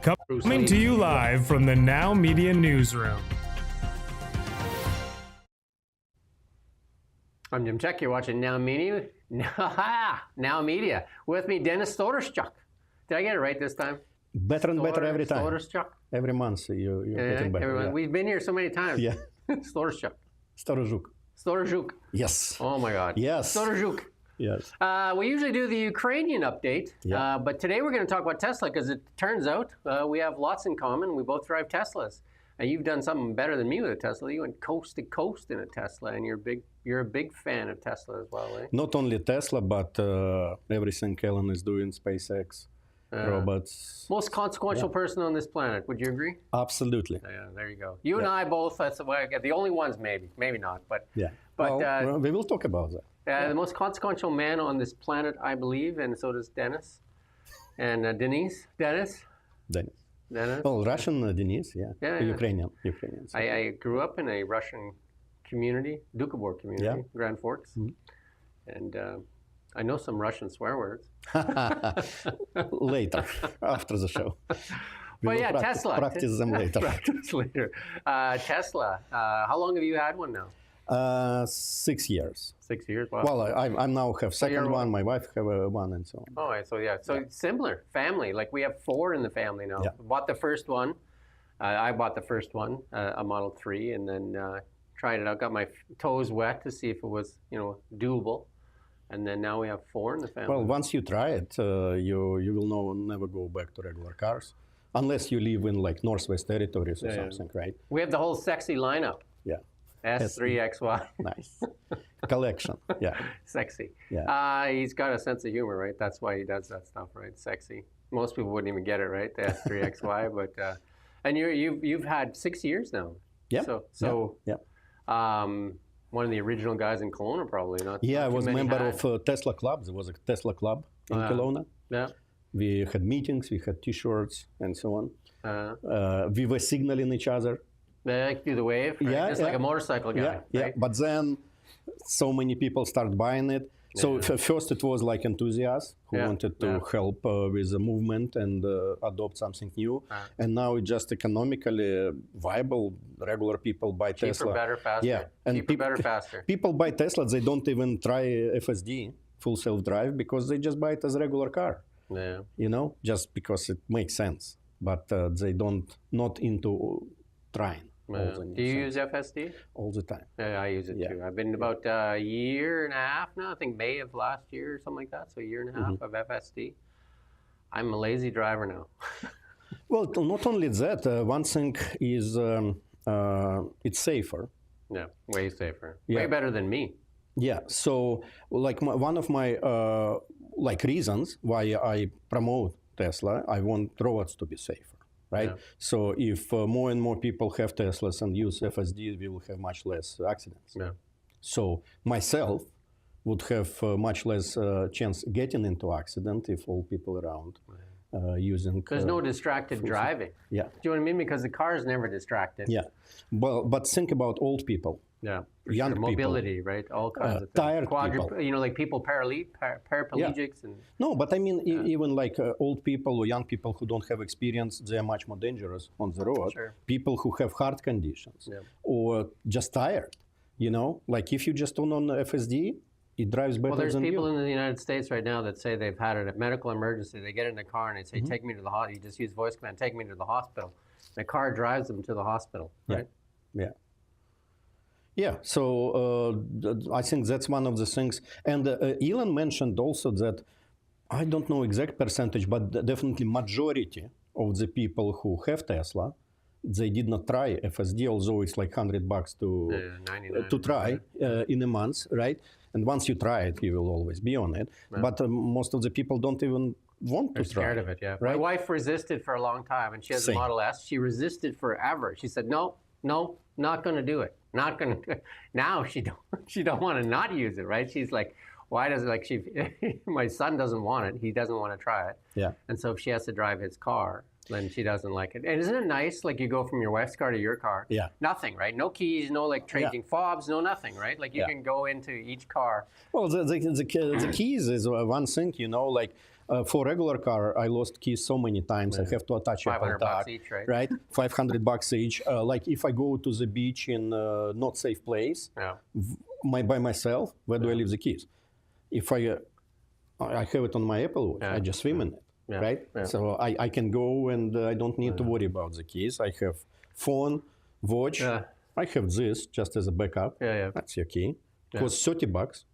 Coming to you live from the Now Media newsroom. I'm Jim Check. You're watching Now Media. Now Media. With me, Dennis Storerschuk. Did I get it right this time? Better and better every time. Storerschuk. Every month you're getting better. Yeah. We've been here so many times. Yeah. Storerschuk. Storozhuk. Storozhuk. Yes. Oh my God. Yes. Storozhuk. Yes. We usually do the Ukrainian update, Yeah. but today we're going to talk about Tesla because it turns out we have lots in common. We both drive Teslas. And you've done something better than me with a Tesla. You went coast to coast in a Tesla, and you're a big fan of Tesla as well, eh? Not only Tesla, but everything Elon is doing, SpaceX, robots. Most consequential person on this planet. Would you agree? Absolutely. Yeah, there you go. You and I both. That's the only ones, maybe not, but Yeah. But well, we will talk about that. the most consequential man on this planet, I believe, and so does Dennis and Denise. Dennis. Well, Russian Denise, yeah. Yeah. Ukrainian. So. I grew up in a Russian community, Doukhobor community, Grand Forks, and I know some Russian swear words. Later, after the show. But yeah, Tesla. Practice them later. Practice later. Tesla. How long have you had one now? 6 years. 6 years. Wow. Well, I now have second one. My wife have one, and so on. Oh, so yeah. So similar family. Like we have 4 in the family now. Yeah. Bought the first one. I bought the first one, a Model 3, and then tried it out. Got my toes wet to see if it was, doable. And then now we have 4 in the family. Well, once you try it, you will never go back to regular cars, unless you live in like Northwest Territories or something, right? We have the whole sexy lineup. Yeah. S3XY. Nice. Collection. Yeah. Sexy. Yeah. He's got a sense of humor, right? That's why he does that stuff, right? Sexy. Most people wouldn't even get it, right? The S3XY, but and you've had 6 years now. Yeah. So yeah. One of the original guys in Kelowna, probably not. Yeah, I was a member had. of Tesla Club. There was a Tesla Club in Kelowna. Yeah. We had meetings, we had T-shirts, and so on. We were signaling each other. They like do the wave, right? Yeah, Just like a motorcycle guy, Yeah. right? But then so many people start buying it. So first it was like enthusiasts who wanted to help with the movement and adopt something new. And now it's just economically viable. Regular people buy Tesla. Cheaper, better, faster. Yeah. And Cheaper, better, faster. People buy Tesla, they don't even try FSD, full self-drive, because they just buy it as a regular car. Yeah. Just because it makes sense. But they not into trying. Do you use FSD? All the time. Yeah, I use it too. I've been about a year and a half now. I think May of last year or something like that. So a year and a half of FSD. I'm a lazy driver now. Well, not only that, one thing is it's safer. Yeah, way safer. Yeah. Way better than me. Yeah. So, like one of my reasons why I promote Tesla, I want roads to be safer. Right? Yeah. So if more and more people have Teslas and use FSD, we will have much less accidents. Yeah. So myself would have much less chance getting into accident if all people around using. There's no distracted driving. Yeah. Do you know what I mean? Because the car is never distracted. Yeah. But think about old people. Yeah. Young people. Mobility, right? All kinds of things. Tired people. Like people paraplegics and. No, but I mean, even like old people or young people who don't have experience, they are much more dangerous on the road. Sure. People who have heart conditions or just tired, like if you just turn on FSD, it drives better than you. Well, there's people in the United States right now that say they've had a medical emergency. They get in the car and they say, take me to the hospital. You just use voice command, take me to the hospital. The car drives them to the hospital, right? Yeah. Yeah, so I think that's one of the things. And Elon mentioned also that, I don't know exact percentage, but definitely majority of the people who have Tesla, they did not try FSD, although it's like $100 to try in a month, right? And once you try it, you will always be on it. Yeah. But most of the people don't even want to try. They're scared of it, yeah. Right? My wife resisted for a long time, and she has a Model S. She resisted forever. She said, no, not going to do it. Not going to do it. Now she don't want to not use it, right? She's like, why does it, my son doesn't want it. He doesn't want to try it. Yeah. And so if she has to drive his car, then she doesn't like it. And isn't it nice, like you go from your wife's car to your car? Yeah. Nothing, right? No keys, no like changing fobs, no nothing, right? Like you can go into each car. Well, the keys is one thing, like For regular car, I lost keys so many times. I have to attach Apple $500 Tag, each, right? right? $500 each. Like if I go to the beach in not safe place, Yeah. by myself, where do I leave the keys? If I have it on my Apple Watch, I just swim in it, Yeah. right? Yeah. So I can go and I don't need to worry about the keys. I have phone, watch. Yeah. I have this just as a backup. Yeah. That's your key. Costs $30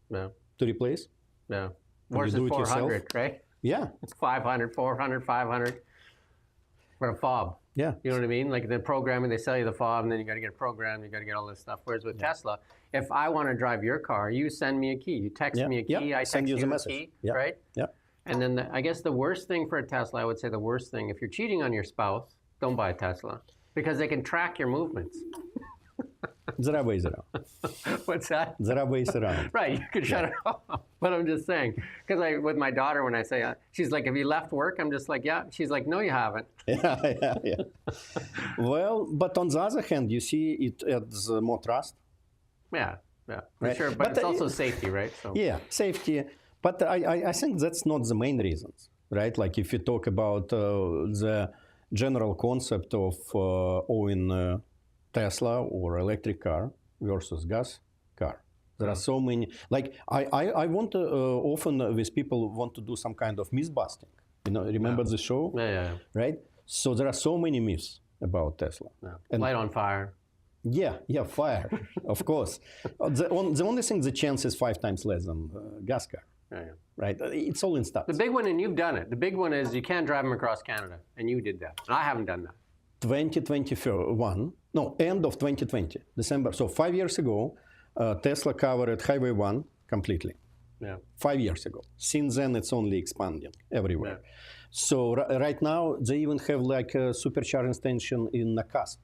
Yeah. to replace. Yeah. you Versus do it yourself? 400, right? Yeah, It's 500, 400, 500 for a fob. yeah. You know what I mean? Like the programming, they sell you the fob, and then you got to get a program, you got to get all this stuff. Whereas with Tesla, if I want to drive your car, you send me a key. You text me a key, I Send text you you the a message. key, Yeah. right? Yeah. And then I guess the worst thing for a Tesla, I would say the worst thing, if you're cheating on your spouse, don't buy a Tesla because they can track your movements. There are ways around. What's that? There are ways around. Right, you could shut it off. But I'm just saying, because with my daughter, when I say, she's like, have you left work? I'm just like, yeah. She's like, no, you haven't. Yeah. Well, but on the other hand, you see it adds more trust. Yeah, for Right. sure. But But, it's also safety, right? So Yeah, safety. But I think that's not the main reasons, right? Like if you talk about the general concept of owning Tesla or electric car versus gas car. There are so many. Like I want to often with people want to do some kind of myth busting. Remember the show, yeah. right? So there are so many myths about Tesla. And Light on fire. yeah, fire, of course. The only thing, the chance is 5 times less than gas car, Yeah. right? It's all in stats. The big one, and you've done it. The big one is you can't drive them across Canada, and you did that. And I haven't done that. 2021, no, end of 2020, December. So 5 years ago, Tesla covered Highway 1 completely. Yeah. 5 years ago. Since then, it's only expanding everywhere. So right now, they even have like a supercharging station in Nakasp.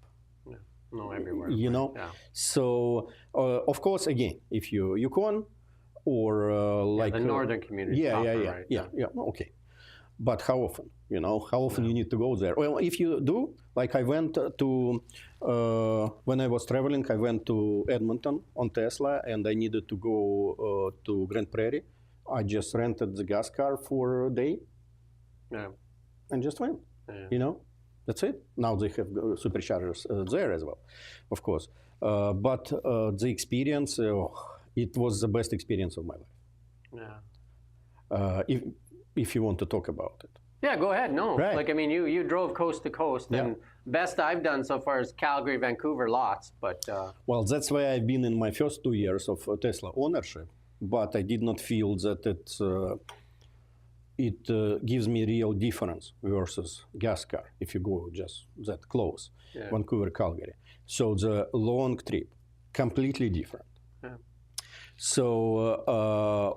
Yeah. No, everywhere. Yeah. So of course, again, if you Yukon or like The northern community. yeah, okay. But how often? How often you need to go there? Well, if you do, like I went to when I was traveling, I went to Edmonton on Tesla, and I needed to go to Grand Prairie. I just rented the gas car for a day. Yeah. And just went. Yeah. That's it. Now they have superchargers there as well, of course. But the experience, it was the best experience of my life. Yeah. If you want to talk about it. Yeah, go ahead. No, Right. like I mean, you drove coast to coast, and best I've done so far is Calgary, Vancouver, lots. But Well, that's why I've been in my first 2 years of Tesla ownership, but I did not feel that it gives me real difference versus gas car if you go just that close, Vancouver, Calgary. So the long trip, completely different. Yeah. So,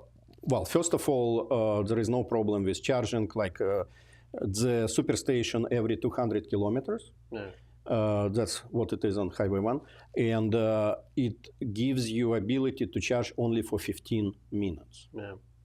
well, first of all, there is no problem with charging, like the superstation every 200 kilometers. Yeah. That's what it is on Highway 1. And it gives you ability to charge only for 15 minutes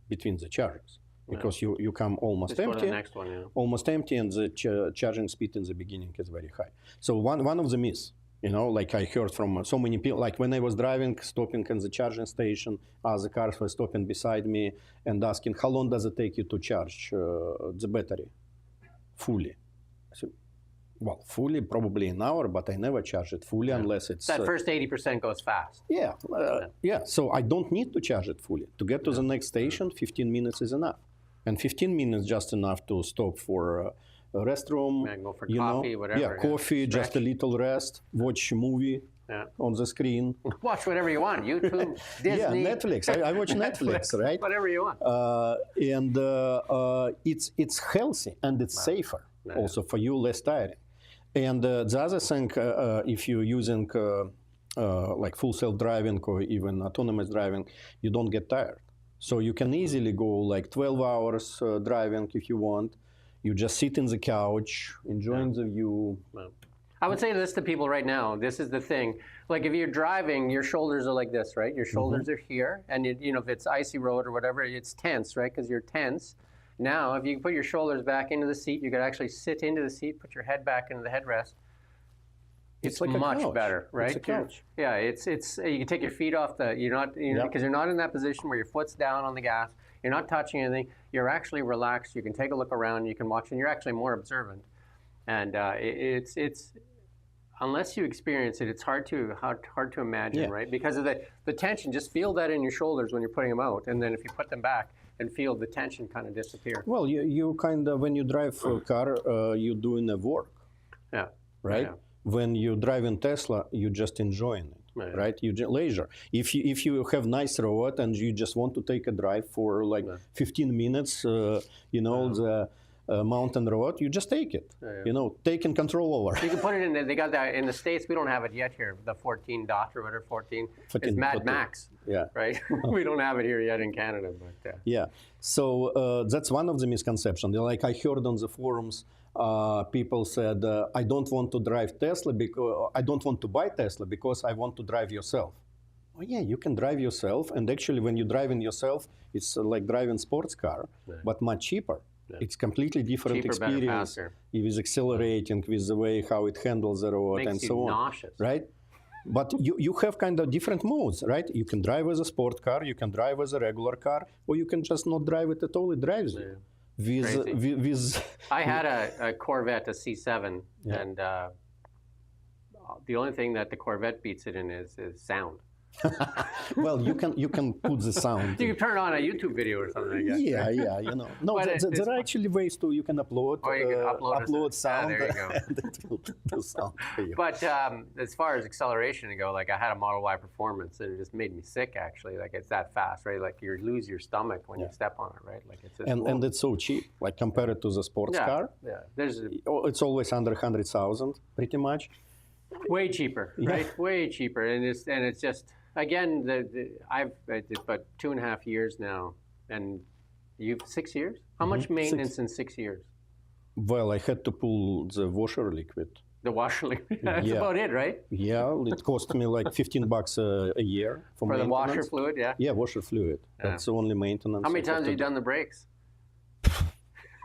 between the charges. Because you come almost Let's go to empty, the next one, yeah. almost empty, and the charging speed in the beginning is very high. So one of the myths, like I heard from so many people, like when I was driving, stopping in the charging station, other cars were stopping beside me and asking, how long does it take you to charge the battery fully? I said, well, fully, probably an hour, but I never charge it fully unless it's... That first 80% goes fast. Yeah, so I don't need to charge it fully. To get to the next station, 15 minutes is enough. And 15 minutes just enough to stop for a restroom. Yeah, go for coffee, whatever. Yeah, coffee, Stretch. just a little rest, watch a movie on the screen. Watch whatever you want. YouTube, Disney. Yeah, Netflix. I watch Netflix, right? Whatever you want. And it's healthy and it's safer also for you, less tiring. And the other thing, if you're using like full self-driving or even autonomous driving, you don't get tired. So you can easily go like 12 hours driving if you want. You just sit in the couch, enjoying the view. I would say this to people right now. This is the thing. Like if you're driving, your shoulders are like this, right? Your shoulders are here. And if it's icy road or whatever, it's tense, right? Because you're tense. Now, if you put your shoulders back into the seat, you could actually sit into the seat, put your head back into the headrest. It's like a much couch. better, right? It's a couch. Yeah, it's you can take your feet off the, because you're not in that position where your foot's down on the gas. You're not touching anything. You're actually relaxed. You can take a look around. You can watch, and you're actually more observant. And it's unless you experience it, it's hard to imagine, right? Because of the tension. Just feel that in your shoulders when you're putting them out, and then if you put them back, and feel the tension kind of disappear. Well, you kind of, when you drive a car, you're doing the work, Yeah. right? Yeah. When you drive in Tesla, you're just enjoying it, right? You leisure. If you have nice road and you just want to take a drive for like 15 minutes, the mountain road, you just take it. Taking control over. You can put it in. They got that in the States. We don't have it yet here. The 14 dot or whatever 14. It's Mad Max. Yeah. Right. We don't have it here yet in Canada, but. Yeah. So that's one of the misconceptions. Like I heard on the forums, people said, "I don't want to drive Tesla because I don't want to buy Tesla because I want to drive yourself." Well, yeah, you can drive yourself, and actually, when you're driving yourself, it's like driving sports car, but much cheaper. Yeah. It's completely different cheaper, experience. better, with accelerating, with the way how it handles the road, makes and you so on. Nauseous. Right? But you have kind of different modes, right? You can drive as a sport car, you can drive as a regular car, or you can just not drive it at all. It drives you. With I had a Corvette, a C7, and the only thing that the Corvette beats it in is sound. Well, you can put the sound. You can turn on a YouTube video or something, I guess. Yeah, No, there are actually ways you can upload. You can upload sound. There you go. And it will do sound for you. But as far as acceleration to go, like I had a Model Y Performance, and it just made me sick. Actually, like it's that fast, right? Like you lose your stomach when you step on it, right? Like it's just and it's so cheap, like compared to the sports car. Yeah, it's always under 100,000, pretty much. Way cheaper, right? Way cheaper, and it's just. Again, I've did about 2.5 years now, and you've 6 years? How much maintenance in 6 years? Well, I had to pull the washer liquid. The washer liquid? That's about it, right? Yeah, it cost me like $15 a year for the washer fluid, yeah? Yeah, washer fluid. That's the only maintenance. How many times have you done the brakes?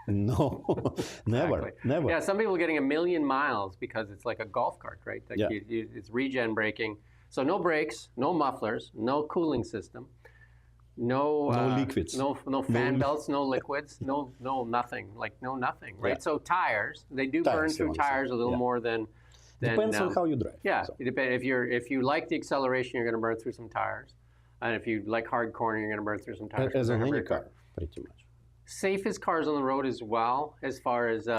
No, never. Yeah, some people are getting 1 million miles because it's like a golf cart, right? Like it's regen braking. So no brakes, no mufflers, no cooling system, no liquids, no fan belts, no liquids, no nothing, nothing, right? Yeah. So tires, they do burn through tires a little more than depends on how you drive. Yeah, so. It depends. If you like the acceleration, you're going to burn through some tires, and if you like hard cornering, you're going to burn through some tires. As in any car, pretty much. Safest cars on the road as well, as far as...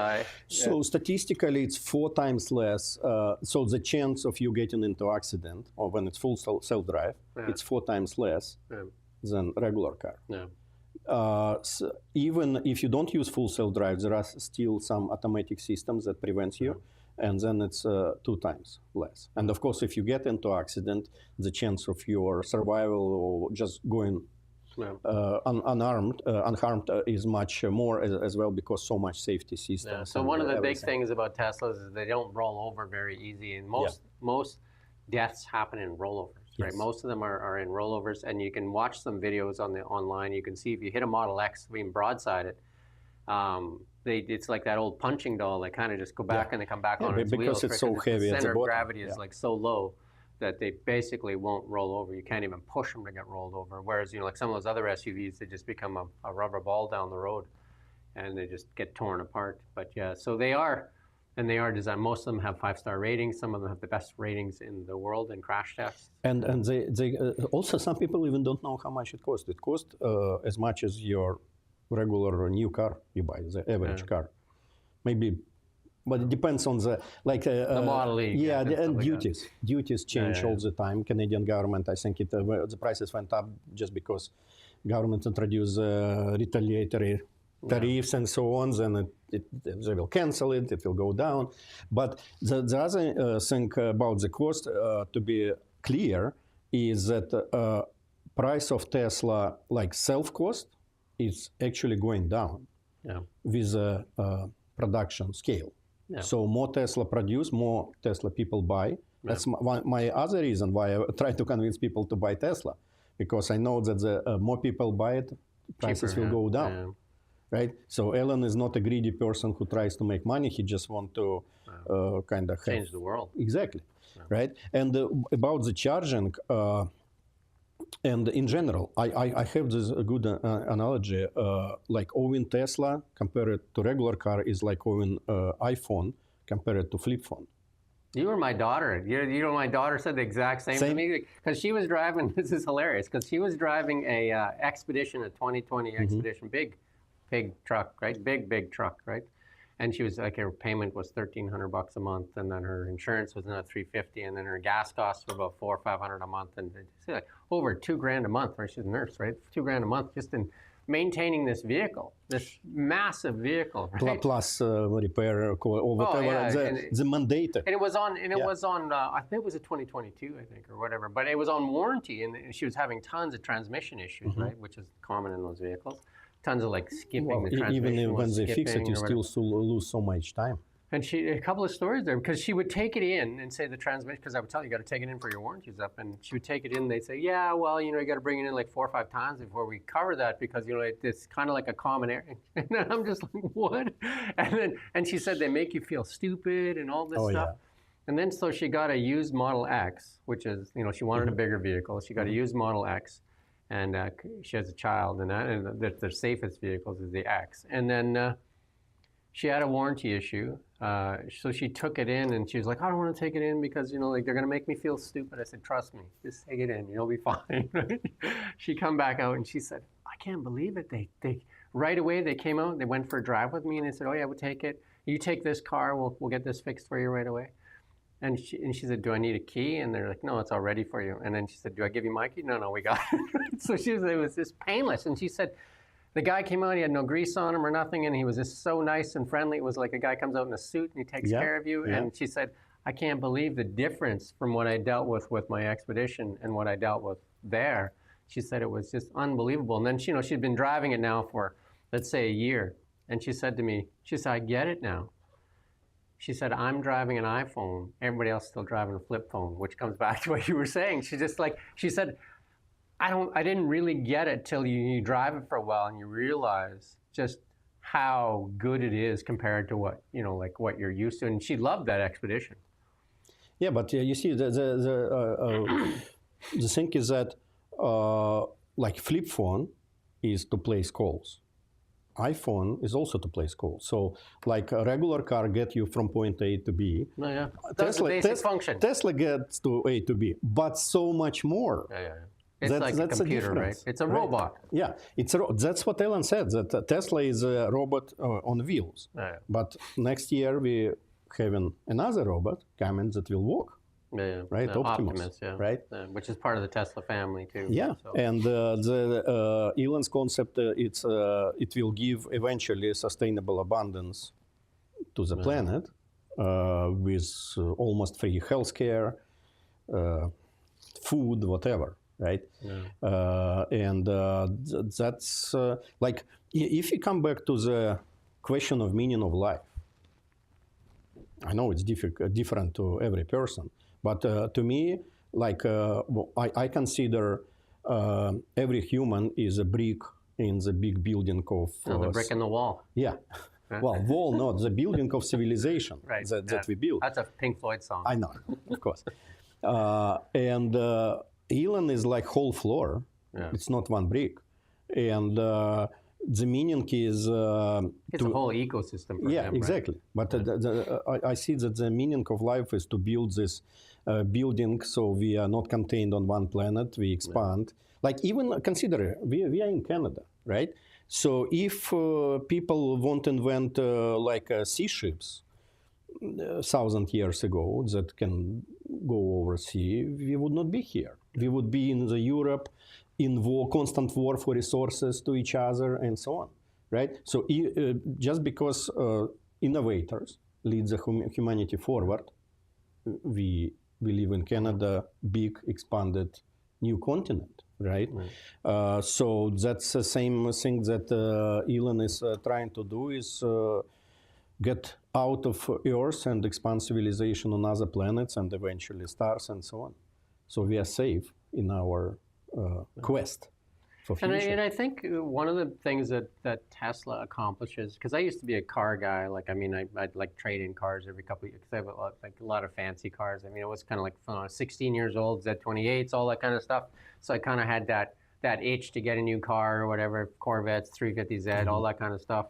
So statistically, it's 4 times less. So the chance of you getting into accident, or when it's full self-drive, it's 4 times less than regular car. Yeah. So even if you don't use full self-drive, there are still some automatic systems that prevents you, and then it's 2 times less. And of course, if you get into accident, the chance of your survival or just going unharmed is much more as well, because so much safety systems. Yeah. So one of the big things about Teslas is they don't roll over very easy, and most deaths happen in rollovers. Right, most of them are in rollovers, and you can watch some videos online. You can see if you hit a Model X being broadside it, it's like that old punching doll. They kind of just go back and they come back on its wheels. Because it's so heavy. The center of gravity is like so low that they basically won't roll over. You can't even push them to get rolled over. Whereas, like some of those other SUVs, they just become a rubber ball down the road, and they just get torn apart. But yeah, so they are designed. Most of them have 5-star ratings. Some of them have the best ratings in the world in crash tests. And they also, some people even don't know how much it costs. It costs as much as your regular new car you buy, the average car, maybe. But it depends on the Model E. Yeah, and duties. Duties change all the time. Canadian government, I think the prices went up just because government introduced retaliatory tariffs and so on. Then they will cancel it. It will go down. But the other thing about the cost, to be clear, is that price of Tesla, like self-cost, is actually going down with production scale. Yeah. So more Tesla produce, more Tesla people buy. That's my other reason why I try to convince people to buy Tesla, because I know that the more people buy it, prices will go down, right? So Elon is not a greedy person who tries to make money. He just wants to kind of change the world. Exactly, right? And about the charging, And in general, I have this good analogy, like owning Tesla compared to regular car is like owning iPhone compared to flip phone. You were my daughter. You know, my daughter said the exact same to me because she was driving. This is hilarious because she was driving a Expedition, a 2020 Expedition, big truck, right? Big truck, right? And she was like, her payment was $1,300 a month, and then her insurance was another $350, and then her gas costs were about $400 or $500 a month, and she's like over $2,000 a month. Right? She's a nurse, right? $2,000 a month just in maintaining this vehicle, this massive vehicle, right? Plus repair or whatever, the mandated. And it was on, I think it was a 2022, I think, or whatever. But it was on warranty, and she was having tons of transmission issues, right? Which is common in those vehicles. Tons of like skipping the transmission. Even when they fix it, you still lose so much time. And a couple of stories there, because she would take it in and say the transmission, because I would tell you got to take it in for your warranty's up, and she would take it in. And they'd say, yeah, well, you know, you got to bring it in like 4 or 5 times before we cover that, because you know it's kind of like a common area. And then I'm just like, what? And she said they make you feel stupid and all this stuff. Yeah. And then so she got a used Model X, which is, you know, she wanted a bigger vehicle. She got a used Model X. And she has a child, and the safest vehicles is the X. And then she had a warranty issue, so she took it in, and she was like, "I don't want to take it in because you know, like they're gonna make me feel stupid." I said, "Trust me, just take it in, you'll be fine." Right? She come back out, and she said, "I can't believe it. They right away they came out, they went for a drive with me, and they said, 'Oh yeah, we'll take it. You take this car, we'll get this fixed for you right away.'" And she said, "Do I need a key?" And they're like, "No, it's all ready for you." And then she said, "Do I give you my key?" "No, we got it." So it was just painless. And she said, the guy came out, he had no grease on him or nothing, and he was just so nice and friendly. It was like a guy comes out in a suit and he takes care of you. Yeah. And she said, "I can't believe the difference from what I dealt with my Expedition and what I dealt with there." She said it was just unbelievable. And then she'd been driving it now for, let's say, a year. And she said to me, she said, "I get it now." She said, "I'm driving an iPhone. Everybody else is still driving a flip phone," which comes back to what you were saying. She said, I didn't really get it till you drive it for a while and you realize just how good it is compared to what, you know, like what you're used to. And she loved that Expedition. Yeah, but you see, the thing is that like flip phone is to place calls. iPhone is also to place calls. So like a regular car get you from point A to B. No, yeah. That's the basic function. Tesla gets to A to B, but so much more. Yeah. It's like a computer, right? It's a robot. Yeah, that's what Elon said, that Tesla is a robot on wheels. Yeah. But next year we having another robot coming that will walk. Yeah. Right, Optimus, yeah. Right, which is part of the Tesla family too. Yeah, so. And Elon's concept it will give eventually sustainable abundance to the planet with almost free healthcare, food, whatever. Right, and that's like if you come back to the question of meaning of life. I know it's different to every person. But to me, like I consider every human is a brick in the big building of... the brick in the wall. Yeah. Well, wall, not the building of civilization that we build. That's a Pink Floyd song. I know, of course. And Elon is like whole floor. Yeah. It's not one brick. And the meaning is... it's a whole ecosystem for them, exactly. Right? But I see that the meaning of life is to build this building so we are not contained on one planet, we expand. Like even consider, we are in Canada, right? So if people want to invent like sea ships 1,000 years ago that can go over sea, we would not be here. We would be in the Europe, in constant war for resources to each other and so on, right? So just because innovators lead the humanity forward, we live in Canada, big, expanded, new continent, right? So that's the same thing that Elon is trying to do is get out of Earth and expand civilization on other planets and eventually stars and so on. So we are safe in our quest. for And future. I think one of the things that Tesla accomplishes, because I used to be a car guy, like, I mean, I'd like trade in cars every couple of years, because I have a lot of fancy cars. I mean, it was kind of like when I was 16 years old, Z28s, all that kind of stuff. So I kind of had that itch to get a new car or whatever, Corvettes, 350Z, all that kind of stuff.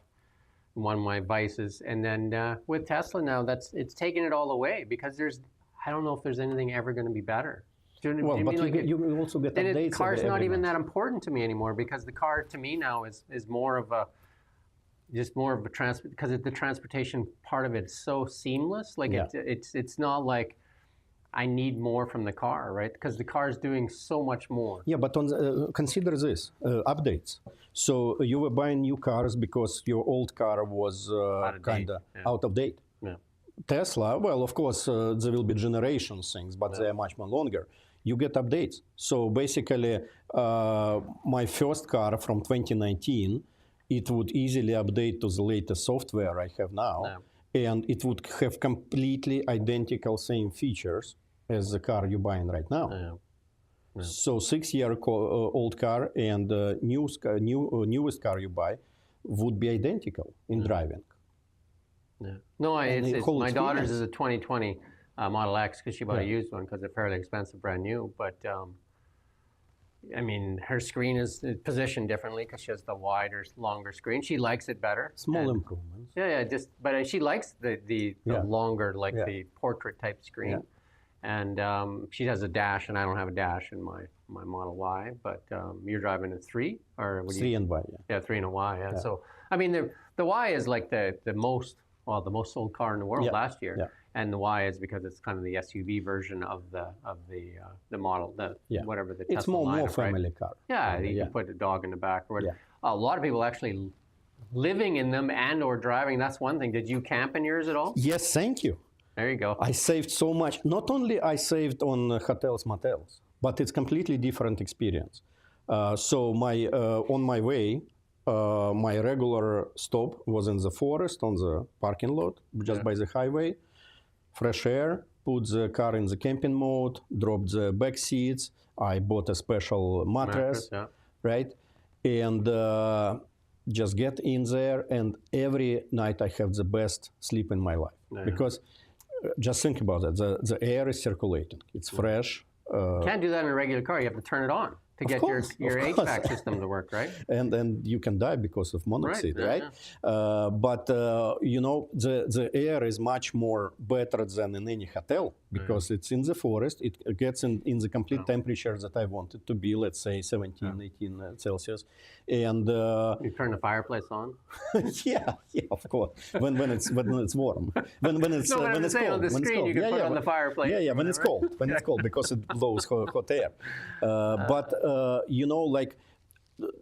One of my vices. And then with Tesla now, it's taken it all away, because I don't know if there's anything ever going to be better. Do you know what I Well, mean? but Like you will also get updates. the car's not every even month. that important to me anymore, because the car to me now is more of a because the transportation part of it is so seamless. Like Yeah. it's not like I need more from the car, right? Because the car is doing so much more. Yeah, but consider this updates. So you were buying new cars because your old car was of date, kind of yeah. out of date. Yeah. Tesla, well, of course, there will be generation things, but they are much more longer. You get updates. So basically, my first car from 2019, it would easily update to the latest software I have now, and it would have completely identical same features as the car you're buying right now. Yeah. So 6-year old car and newest car you buy would be identical in driving. Yeah. No, And the whole my daughter's experience. is a 2020 Model X, because she bought a used one because they're fairly expensive, brand new. But I mean, her screen is positioned differently because she has the wider, longer screen. She likes it better. Small improvements. Yeah, but she likes the Yeah. longer, like Yeah. the portrait type screen. Yeah. And she has a dash, and I don't have a dash in my Model Y. But you're driving a 3, or what do you? 3 and Y, yeah. Yeah, 3 and a Y. Yeah. So I mean, the Y is like the most sold car in the world Yeah. last year. Yeah. And the Y is because it's kind of the SUV version of the model, Yeah. whatever the It's Tesla more lineup, right? family car. Yeah, you yeah. can put a dog in the back or whatever. Yeah. A lot of people actually living in them and or driving. That's one thing. Did you camp in yours at all? Yes, thank you. There you go. I saved so much. Not only I saved on hotels, motels, but it's completely different experience. So on my way, my regular stop was in the forest on the parking lot, just by the highway. Fresh air, put the car in the camping mode, dropped the back seats. I bought a special mattress, Yeah. right? And just get in there, and every night I have the best sleep in my life. Because just think about it, the air is circulating, it's fresh. Can't do that in a regular car. You have to turn it on to get course, your of course. HVAC system to work, right? And you can die because of monoxide, yeah, right? But you know, the air is much more better than in any hotel because it's in the forest. It gets in the complete temperature that I want it to be, let's say 17, 18 Celsius. And You turn the fireplace on. yeah, of course. When it's warm, when it's No, but I'm when it's saying cold, on the when it's screen cold. you can put it on when- the fireplace. Yeah, when it's cold, it's cold because it blows hot air. But you know, like,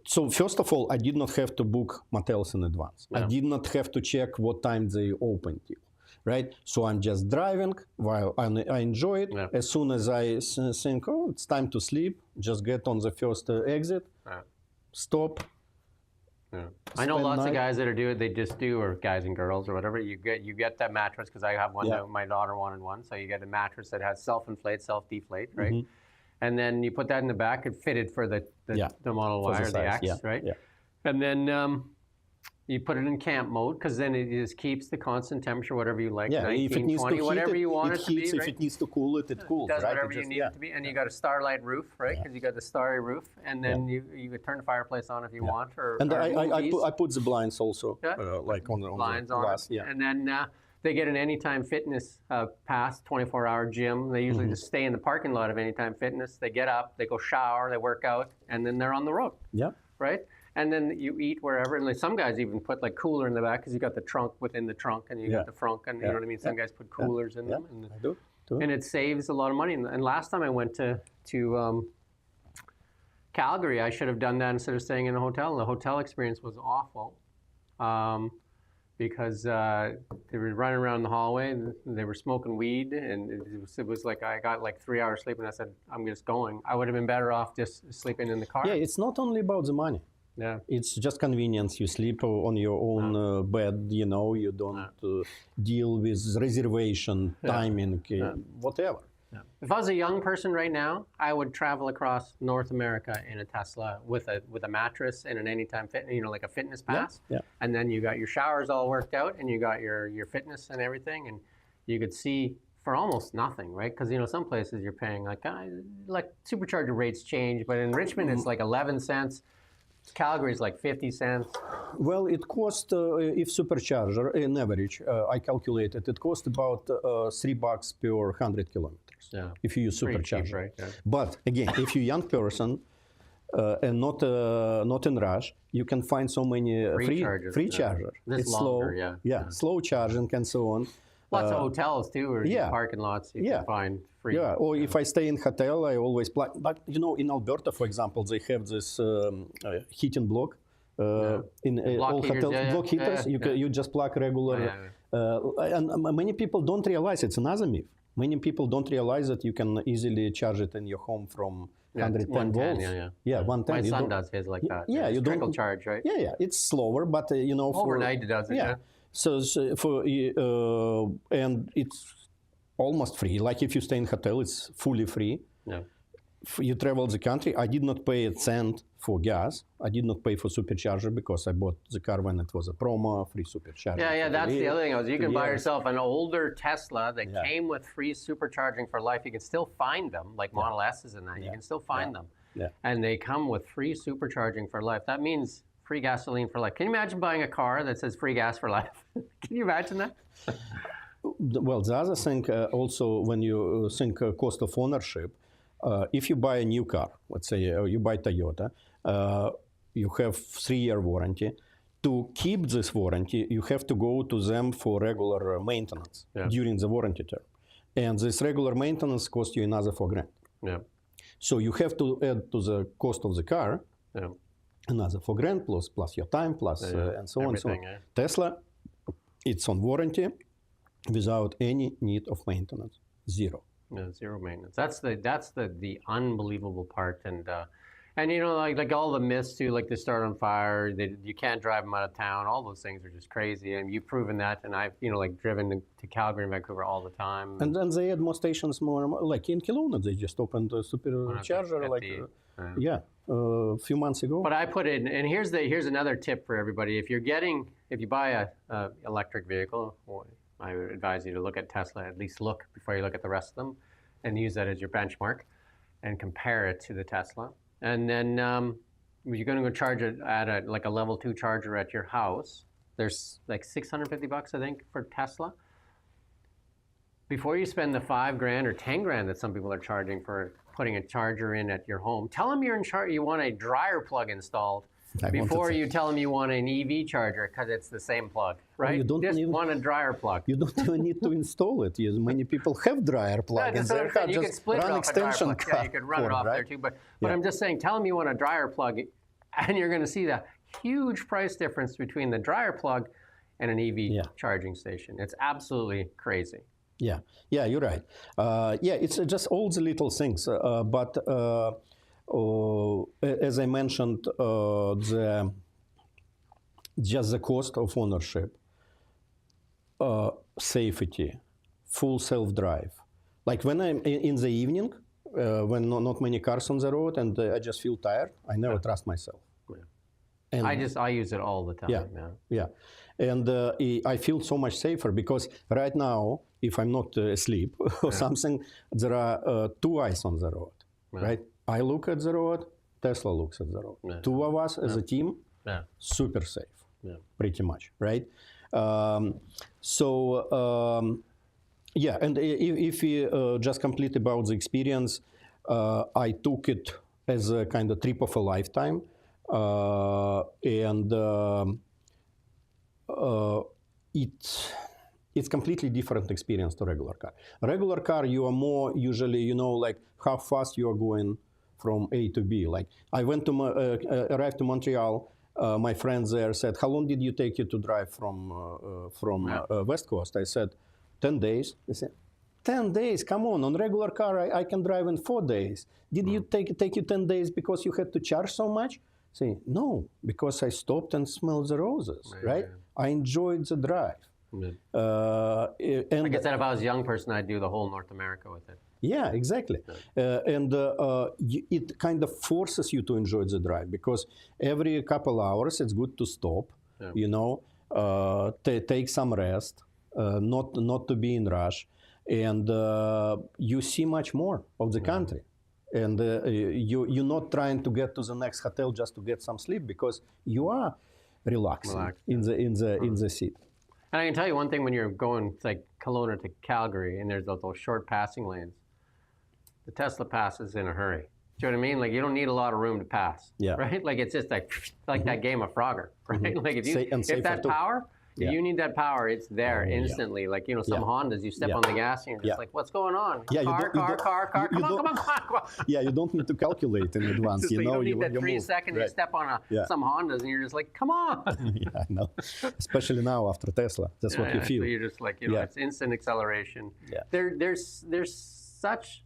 so first of all, I did not have to book motels in advance. I did not have to check what time they open till, right? So I'm just driving while I enjoy it. Yeah. As soon as I think, oh, it's time to sleep, just get on the first exit, Yeah. stop. Yeah. I know Spend lots night. of guys that are doing. They just do, or guys and girls or whatever. You get that mattress, because I have one. Yeah. My daughter wanted one, so you get a mattress that has self-inflate, self-deflate, right? Mm-hmm. And then you put that in the back. It fitted for the Yeah. Model For Y the or the size, X, yeah, right? yeah. And then you put it in camp mode, because then it just keeps the constant temperature, whatever you like, Yeah, 19, if it needs 20, to heat whatever it, you want it to heats. be, If right? it needs to cool it, it cools, Does right? whatever It you just- need it to be, and you got a starlight roof, right? Because you got the starry roof, and then you could turn the fireplace on if you want, or And or I movies. put the blinds also, Yeah. like on Lines the on glass. it. Yeah. And then they get an Anytime Fitness pass, 24-hour gym. They usually just stay in the parking lot of Anytime Fitness. They get up, they go shower, they work out, and then they're on the road, Yeah. right? And then you eat wherever. And like some guys even put like cooler in the back, because you got the trunk within the trunk, and you Yeah. got the frunk, and you know what I mean. Some guys put coolers in them, and, I do. Too. and it saves a lot of money. And last time I went to Calgary, I should have done that instead of staying in a hotel. And the hotel experience was awful. Because they were running around the hallway, and they were smoking weed, and it was like I got like 3 hours sleep, and I said, I'm just going. I would have been better off just sleeping in the car. Yeah, it's not only about the money. Yeah. It's just convenience. You sleep on your own bed. You don't deal with reservation, timing, whatever. Yeah. If I was a young person right now, I would travel across North America in a Tesla with a mattress and an Anytime Fit, like a fitness pass. yeah. And then you got your showers all worked out, and you got your fitness and everything, and you could see for almost nothing, right? Because some places you're paying like supercharger rates change, but in Richmond it's like 11 cents. Calgary is like 50 cents. Well, it cost, if supercharger, in average, I calculated, it cost about $3 per 100 kilometers. Yeah. If you use Pretty supercharger. cheap, right? Yeah. But again, if you're a young person and not in rush, you can find so many free chargers, charger. This It's longer, slow, yeah. slow charging and so on. Lots of hotels too, or yeah. parking lots you Yeah. can find free. Yeah, or if I stay in hotel, I always plug. But in Alberta, for example, they have this heating block. In Block all heaters, hotels, yeah, block heaters, you just plug regular. And many people don't realize it's another myth. Many people don't realize that you can easily charge it in your home from 110 volts. Yeah, 110. My You son don't- does his like that. Yeah, you trickle don't charge, right? Yeah, it's slower, but for Overnight it does it. Yeah. So for and it's almost free. Like if you stay in hotel, it's fully free. Yeah. You travel the country. I did not pay a cent for gas. I did not pay for supercharger because I bought the car when it was a promo, free supercharger. Yeah, that's the other thing. You can buy years. yourself an older Tesla that Yeah. came with free supercharging for life. You can still find them, like Model S's and that. You can still find them. Yeah. And they come with free supercharging for life. That means free gasoline for life. Can you imagine buying a car that says free gas for life? Can you imagine that? Well, the other thing also, when you think cost of ownership, if you buy a new car, let's say you buy Toyota, you have 3-year warranty. To keep this warranty, you have to go to them for regular maintenance during the warranty term. And this regular maintenance costs you another $4,000. Yeah. So you have to add to the cost of the car another $4,000 plus your time plus and so on. So Everything, Tesla, it's on warranty without any need of maintenance, zero. Yeah, zero maintenance. That's the unbelievable part, and like all the myths too, like they start on fire, you can't drive them out of town. All those things are just crazy, and you've proven that. And I've driven to Calgary and Vancouver all the time. And then they add more stations, more like in Kelowna, they just opened a supercharger, a few months ago. But I put it, and here's another tip for everybody: if you buy a electric vehicle, I would advise you to look at Tesla. At least look before you look at the rest of them, and use that as your benchmark, and compare it to the Tesla. And then you're going to go charge it at a level 2 charger at your house. There's like $650, I think, for Tesla. Before you spend the $5,000 or $10,000 that some people are charging for putting a charger in at your home, tell them you want a dryer plug installed before you tell them you want an EV charger, because it's the same plug, right? You don't just even want a dryer plug. You don't even need to install it. Many people have dryer plug in their car. You can Just split it run off extension a dryer plug. Yeah, you could run it off there too. But I'm just saying, tell them you want a dryer plug, and you're going to see the huge price difference between the dryer plug and an EV charging station. It's absolutely crazy. Yeah, you're right. It's just all the little things. But as I mentioned, just the cost of ownership, safety, full self-drive. Like when I'm in the evening, when not many cars on the road, and I just feel tired, I never trust myself. And I use it all the time. And I feel so much safer because right now, if I'm not asleep or something, there are 2 eyes on the road, right? I look at the road, Tesla looks at the road. 2 of us as a team, super safe, pretty much, right? And if we just complete about the experience, I took it as a kind of trip of a lifetime. It's completely different experience to regular car. A regular car, you are more usually, like how fast you are going from A to B. Like I went to arrived to Montreal. My friends there said, "How long did you take you to drive from West Coast?" I said, 10 days. They said, 10 days? Come on regular car, I can drive in 4 days. Did you take you 10 days because you had to charge so much? Say, no, because I stopped and smelled the roses, right? I enjoyed the drive. And Like I said, if I was a young person, I'd do the whole North America with it. yeah, exactly. It kind of forces you to enjoy the drive because every couple hours it's good to stop, you know, take some rest, not to be in rush, and you see much more of the country. And you're not trying to get to the next hotel just to get some sleep because you are relaxing in the seat. And I can tell you one thing: when you're going like Kelowna to Calgary, and there's those short passing lanes, the Tesla passes in a hurry. Do you know what I mean? Like you don't need a lot of room to pass. Yeah. Right? Like it's just like that game of Frogger, right? Like if that power, if you need that power, it's there instantly. Like some Hondas, you step on the gas and you're just like, what's going on? Car. Come on. Yeah, you don't need to calculate in advance. You don't need that 3 second you step on some Hondas and you're just like, come on. Yeah, I know. Especially now after Tesla, that's what you feel. So you're just like, it's instant acceleration. Yeah. There's such.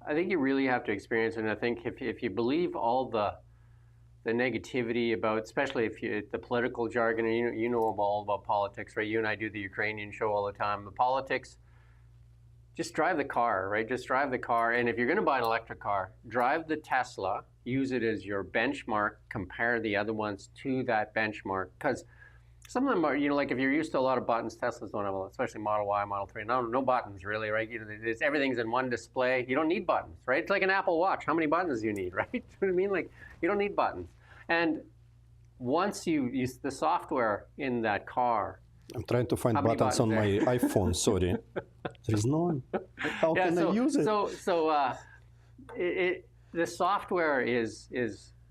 I think you really have to experience it. And I think if you believe all the negativity about, especially if the political jargon, and you know all about politics, right? You and I do the Ukrainian show all the time. The politics, just drive the car, right? Just drive the car. And if you're going to buy an electric car, drive the Tesla, use it as your benchmark, compare the other ones to that benchmark. Because some of them are, like if you're used to a lot of buttons, Teslas don't have a lot, especially Model Y, Model 3. No buttons really, right? Everything's in one display. You don't need buttons, right? It's like an Apple Watch. How many buttons do you need, right? You know what I mean? Like you don't need buttons. And once you use the software in that car. I'm trying to find buttons on my iPhone, sorry. There is none. How can I use it? The software is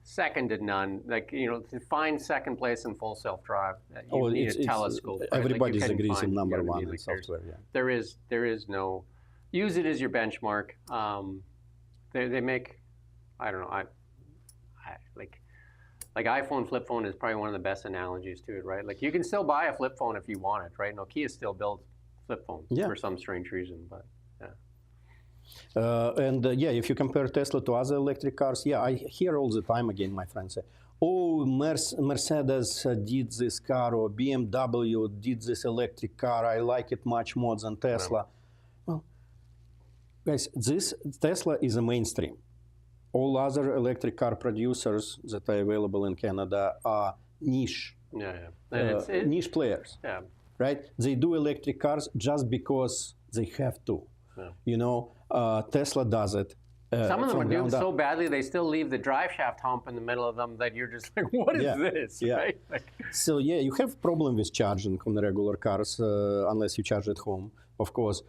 second to none. Like, to find second place in full self-drive, you need a telescope. Right? Everybody agrees in number one in software. Yeah. There is no, use it as your benchmark. They make, I don't know, I like iPhone flip phone is probably one of the best analogies to it, right? Like you can still buy a flip phone if you want it, right? Nokia still builds flip phones for some strange reason, but yeah. If you compare Tesla to other electric cars, I hear all the time again my friends say, oh, Mercedes did this car, or BMW did this electric car, I like it much more than Tesla. Well, guys, this Tesla is a mainstream. All other electric car producers that are available in Canada are niche, niche players, right? They do electric cars just because they have to. Tesla does it. Some of them are doing so badly, they still leave the drive shaft hump in the middle of them that you're just like, what is this? Yeah. Right? So you have problem with charging on the regular cars unless you charge at home. Of course,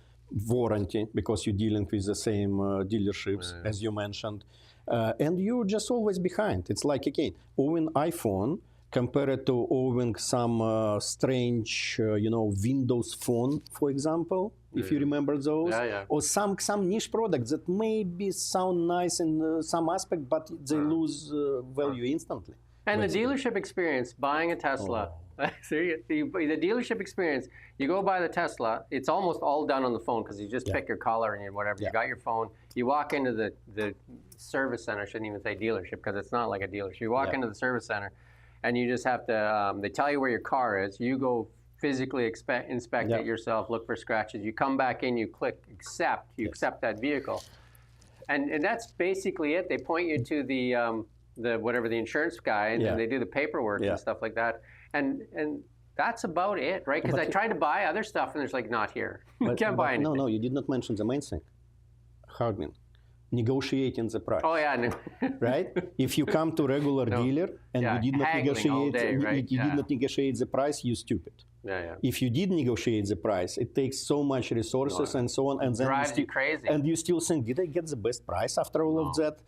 warranty, because you're dealing with the same dealerships as you mentioned. And you're just always behind. It's like, again, owning iPhone compared to owning some strange, Windows Phone, for example, if you remember those. Or some niche products that maybe sound nice in some aspect, but they lose value instantly. And the dealership experience, buying a Tesla, the dealership experience, you go buy the Tesla, it's almost all done on the phone because you just pick your color and whatever. You got your phone. You walk into the service center, I shouldn't even say dealership because it's not like a dealership. You walk into the service center and you just have to, they tell you where your car is. You go physically inspect it yourself, look for scratches. You come back in, you click accept, you accept that vehicle. And that's basically it. They point you to the insurance guy and they do the paperwork and stuff like that. And that's about it, right? Because I tried to buy other stuff and it's like, not here. You can't buy anything. No, you did not mention the main thing. Hardman. Negotiating the price. Oh yeah, right? If you come to regular dealer and you did not negotiate, you did not negotiate the price, you stupid. If you did negotiate the price, it takes so much resources and so on, and then drives you crazy. And you still think, did I get the best price after all of that?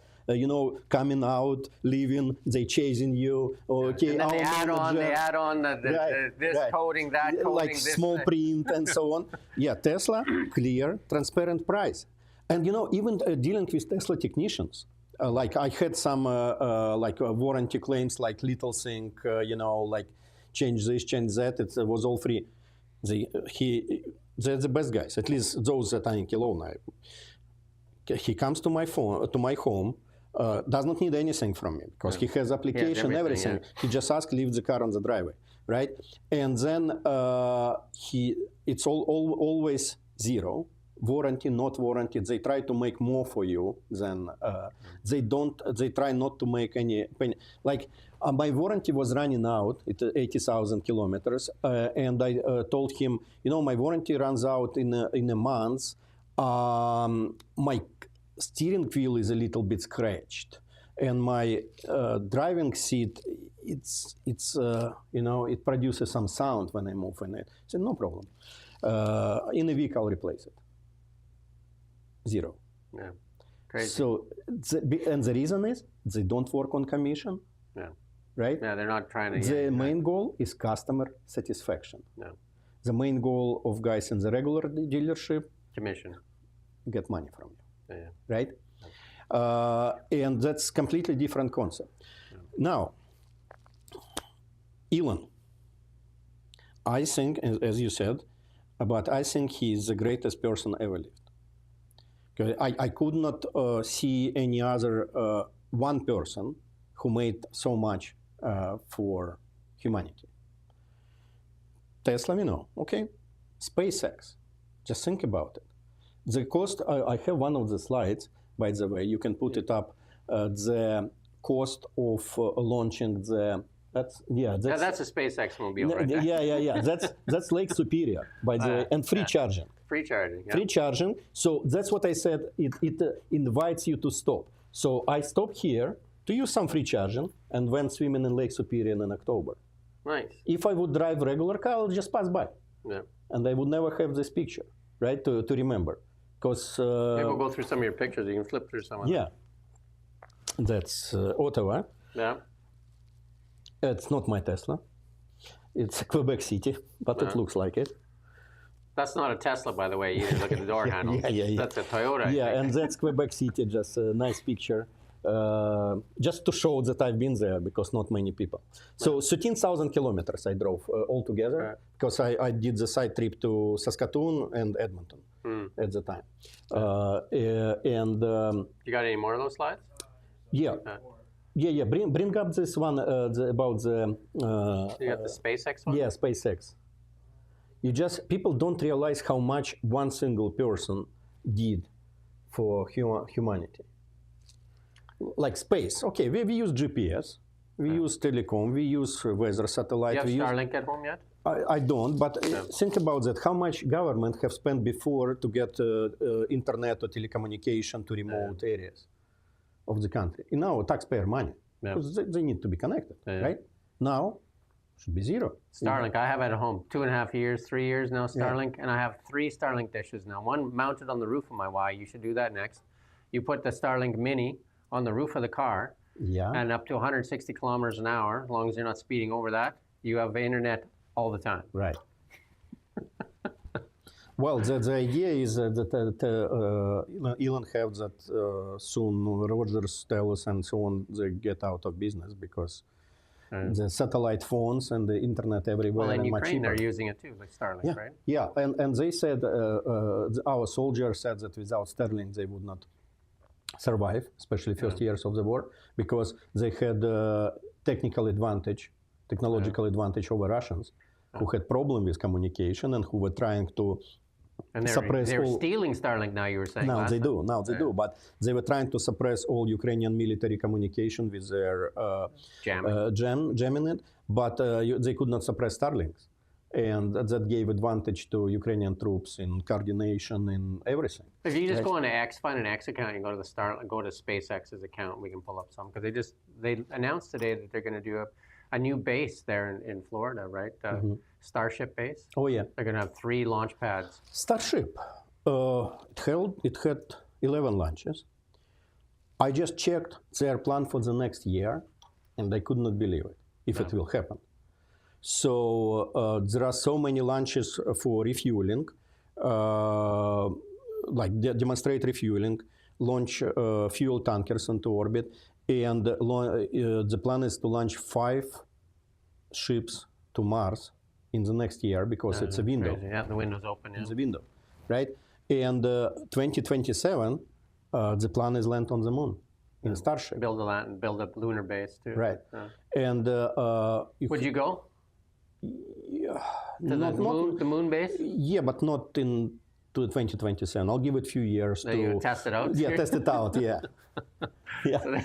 Coming out, leaving, they chasing you. Okay, and then they add on this coding, that coding, like this small print and so on. Tesla, clear, transparent price. And even dealing with Tesla technicians, like I had some warranty claims, like little thing, like change this, change that. It was all free. They're the best guys, at least those that are in Kelowna. He comes to my home. does not need anything from me because he has application, everything. He just asks, leave the car on the driveway, right? And then it's always zero. Warranty, not warranty. They try to make more for you than they try not to make any penny. Like my warranty was running out at 80,000 kilometers, and I told him, my warranty runs out in a month. My steering wheel is a little bit scratched, and my driving seat, it produces some sound when I move in it. I said, no problem. In a week, I'll replace it. Zero. Yeah, crazy. So, and the reason is they don't work on commission. Yeah. Right? Yeah, they're not trying to. The main goal is customer satisfaction. No. The main goal of guys in the regular dealership, Commission. Get money from you. Yeah. Right? And that's completely different concept. Yeah. Now, Elon, I think, as you said, but I think he's the greatest person ever lived. I could not see any other one person who made so much for humanity. Tesla, we know, okay? SpaceX, just think about it. The cost, I have one of the slides, by the way, you can put it up, the cost of launching the, that's a SpaceX mobile right there. Yeah. That's Lake Superior, by the way, and free charging. Free charging. Yeah. Free charging. So that's what I said. It invites you to stop. So I stopped here to use some free charging and went swimming in Lake Superior in October. Nice. If I would drive regular car, I would just pass by. Yeah. And I would never have this picture, right, to remember. Because maybe we'll go through some of your pictures. You can flip through some of them. Yeah. That's Ottawa. Yeah. It's not my Tesla. It's Quebec City, but it looks like it. That's not a Tesla, by the way. You look at the door handle. Yeah. That's a Toyota. Yeah, and that's Quebec City. Just a nice picture, just to show that I've been there because not many people. So 13,000 kilometers I drove altogether because I did the side trip to Saskatoon and Edmonton at the time. You got any more of those slides? Yeah. Yeah. Bring up this one about the. You got the SpaceX one? Yeah, SpaceX. People don't realize how much one single person did for humanity. Like space. Okay, we use GPS, we use telecom, we use weather satellite. Do you have Starlink at home yet? I don't, but think about that. How much government have spent before to get internet or telecommunication to remote areas of the country? In our taxpayer money, because they need to be connected, right? Now, should be zero. Starlink, I have it at home 2.5 years, 3 years now, Starlink, and I have 3 Starlink dishes now. One mounted on the roof of my Y. You should do that next. You put the Starlink Mini on the roof of the car, and up to 160 kilometers an hour, as long as you're not speeding over that, you have internet all the time. Right. Well, the idea is that Elon have that soon Rogers, Telus, and so on, they get out of business because the satellite phones and the internet everywhere. Well, in Ukraine, much cheaper. They're using it too, like Starlink, right? Yeah, and they said, our soldiers said that without Starlink they would not survive, especially first years of the war, because they had technological advantage over Russians, who had problem with communication and who were trying to suppress they're all. Stealing Starlink now, you were saying. Now they do, but they were trying to suppress all Ukrainian military communication with their jamming it, but they could not suppress Starlinks. And that gave advantage to Ukrainian troops in coordination in everything. If you just go on to X, find an X account, you go to go to SpaceX's account, we can pull up some, because they announced today that they're going to do a new base there in Florida, right? Starship base. Oh yeah. They're going to have 3 launch pads. Starship. It had 11 launches. I just checked their plan for the next year, and I could not believe it, if it will happen. So there are so many launches for refueling, like demonstrate refueling, launch fuel tankers into orbit, and the plan is to launch 5 ships to Mars in the next year because it's a window. Crazy. Yeah, the window's open. Yeah. It's a window, right? And 2027, the plan is land on the moon. in Starship. Build a lunar base too. Right. Yeah. And Would you go to the moon base? Yeah, but not in to 2027. I'll give it a few years to test it out. Yeah, test it out. Yeah, yeah.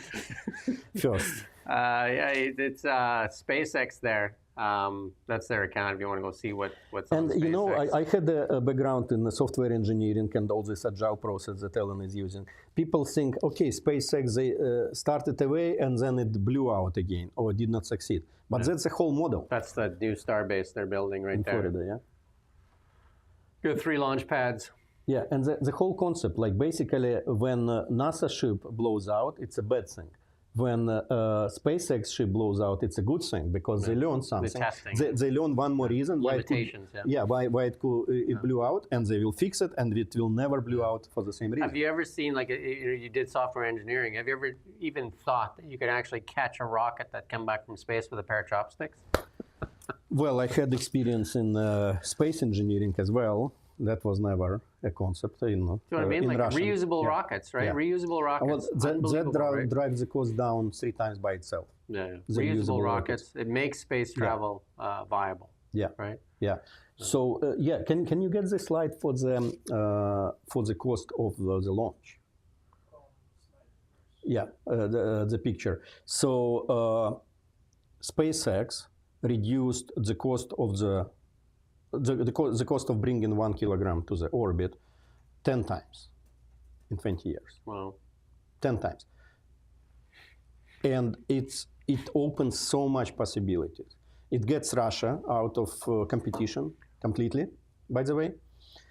First. Yeah, it's SpaceX there. That's their account if you want to go see what's on And you know, SpaceX. I had a background in software engineering and all this agile process that Elon is using. People think, okay, SpaceX, they started away and then it blew out again or did not succeed. But that's the whole model. That's the new Starbase they're building right In there. Florida, yeah. Good 3 launch pads. Yeah, and the whole concept, like basically when NASA ship blows out, it's a bad thing. When SpaceX ship blows out, it's a good thing because they learn something. testing. They learn one more reason Limitations, why it blew out, and they will fix it, and it will never blow out for the same reason. Have you ever seen, like, you did software engineering, have you ever even thought that you could actually catch a rocket that came back from space with a pair of chopsticks? Well, I had experience in space engineering as well. That was never a concept, Do you know what I mean? Like Russian. reusable rockets, right? Yeah. Reusable rockets. That drives the cost down 3 times by itself. Yeah. The Reusable reusable rockets. It makes space travel viable. Yeah. Right. Yeah. So can you get the slide for the cost of the launch? Yeah, the picture. So SpaceX reduced the cost of the cost of bringing 1 kilogram to the orbit 10 times in 20 years. Wow. 10 times. And it opens so much possibilities. It gets Russia out of competition completely, by the way.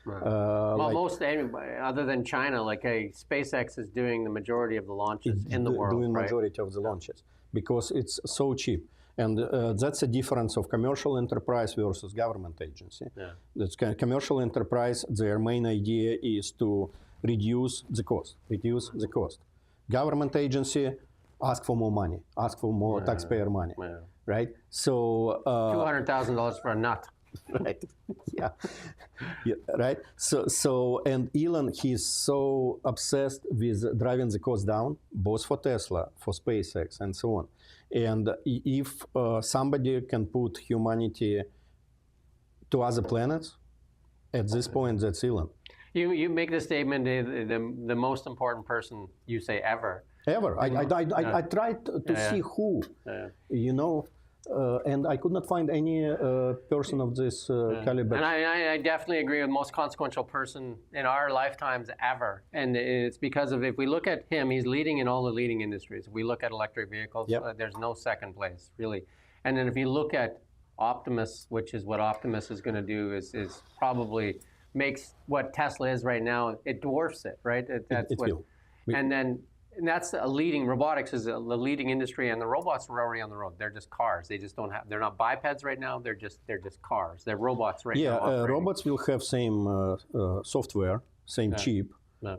Right. Well, most anybody, other than China, like SpaceX is doing the majority of the launches in the world, doing right? majority of the launches because it's so cheap. And that's a difference of commercial enterprise versus government agency. Yeah. That's commercial enterprise, their main idea is to reduce the cost. Government agency, ask for more money, ask for more taxpayer money, right? So $200,000 for a nut. Right. Yeah. Right. So and Elon, he's so obsessed with driving the cost down, both for Tesla, for SpaceX, and so on. And if somebody can put humanity to other planets, at this point, that's Elon. You make the statement, the most important person you say ever. Ever. I tried to see who, you know, and I could not find any person of this caliber. And I definitely agree with most consequential person in our lifetimes ever. And it's because of, if we look at him, he's leading in all the leading industries. If we look at electric vehicles, there's no second place, really. And then if you look at Optimus, which is what Optimus is going to do, is probably makes what Tesla is right now, it dwarfs it, right? That's it will. And that's a leading, robotics is the leading industry, and the robots are already on the road. They're just cars. They just don't have, they're not bipeds right now. They're just cars. They're robots right now. Yeah, robots will have same software, same chip,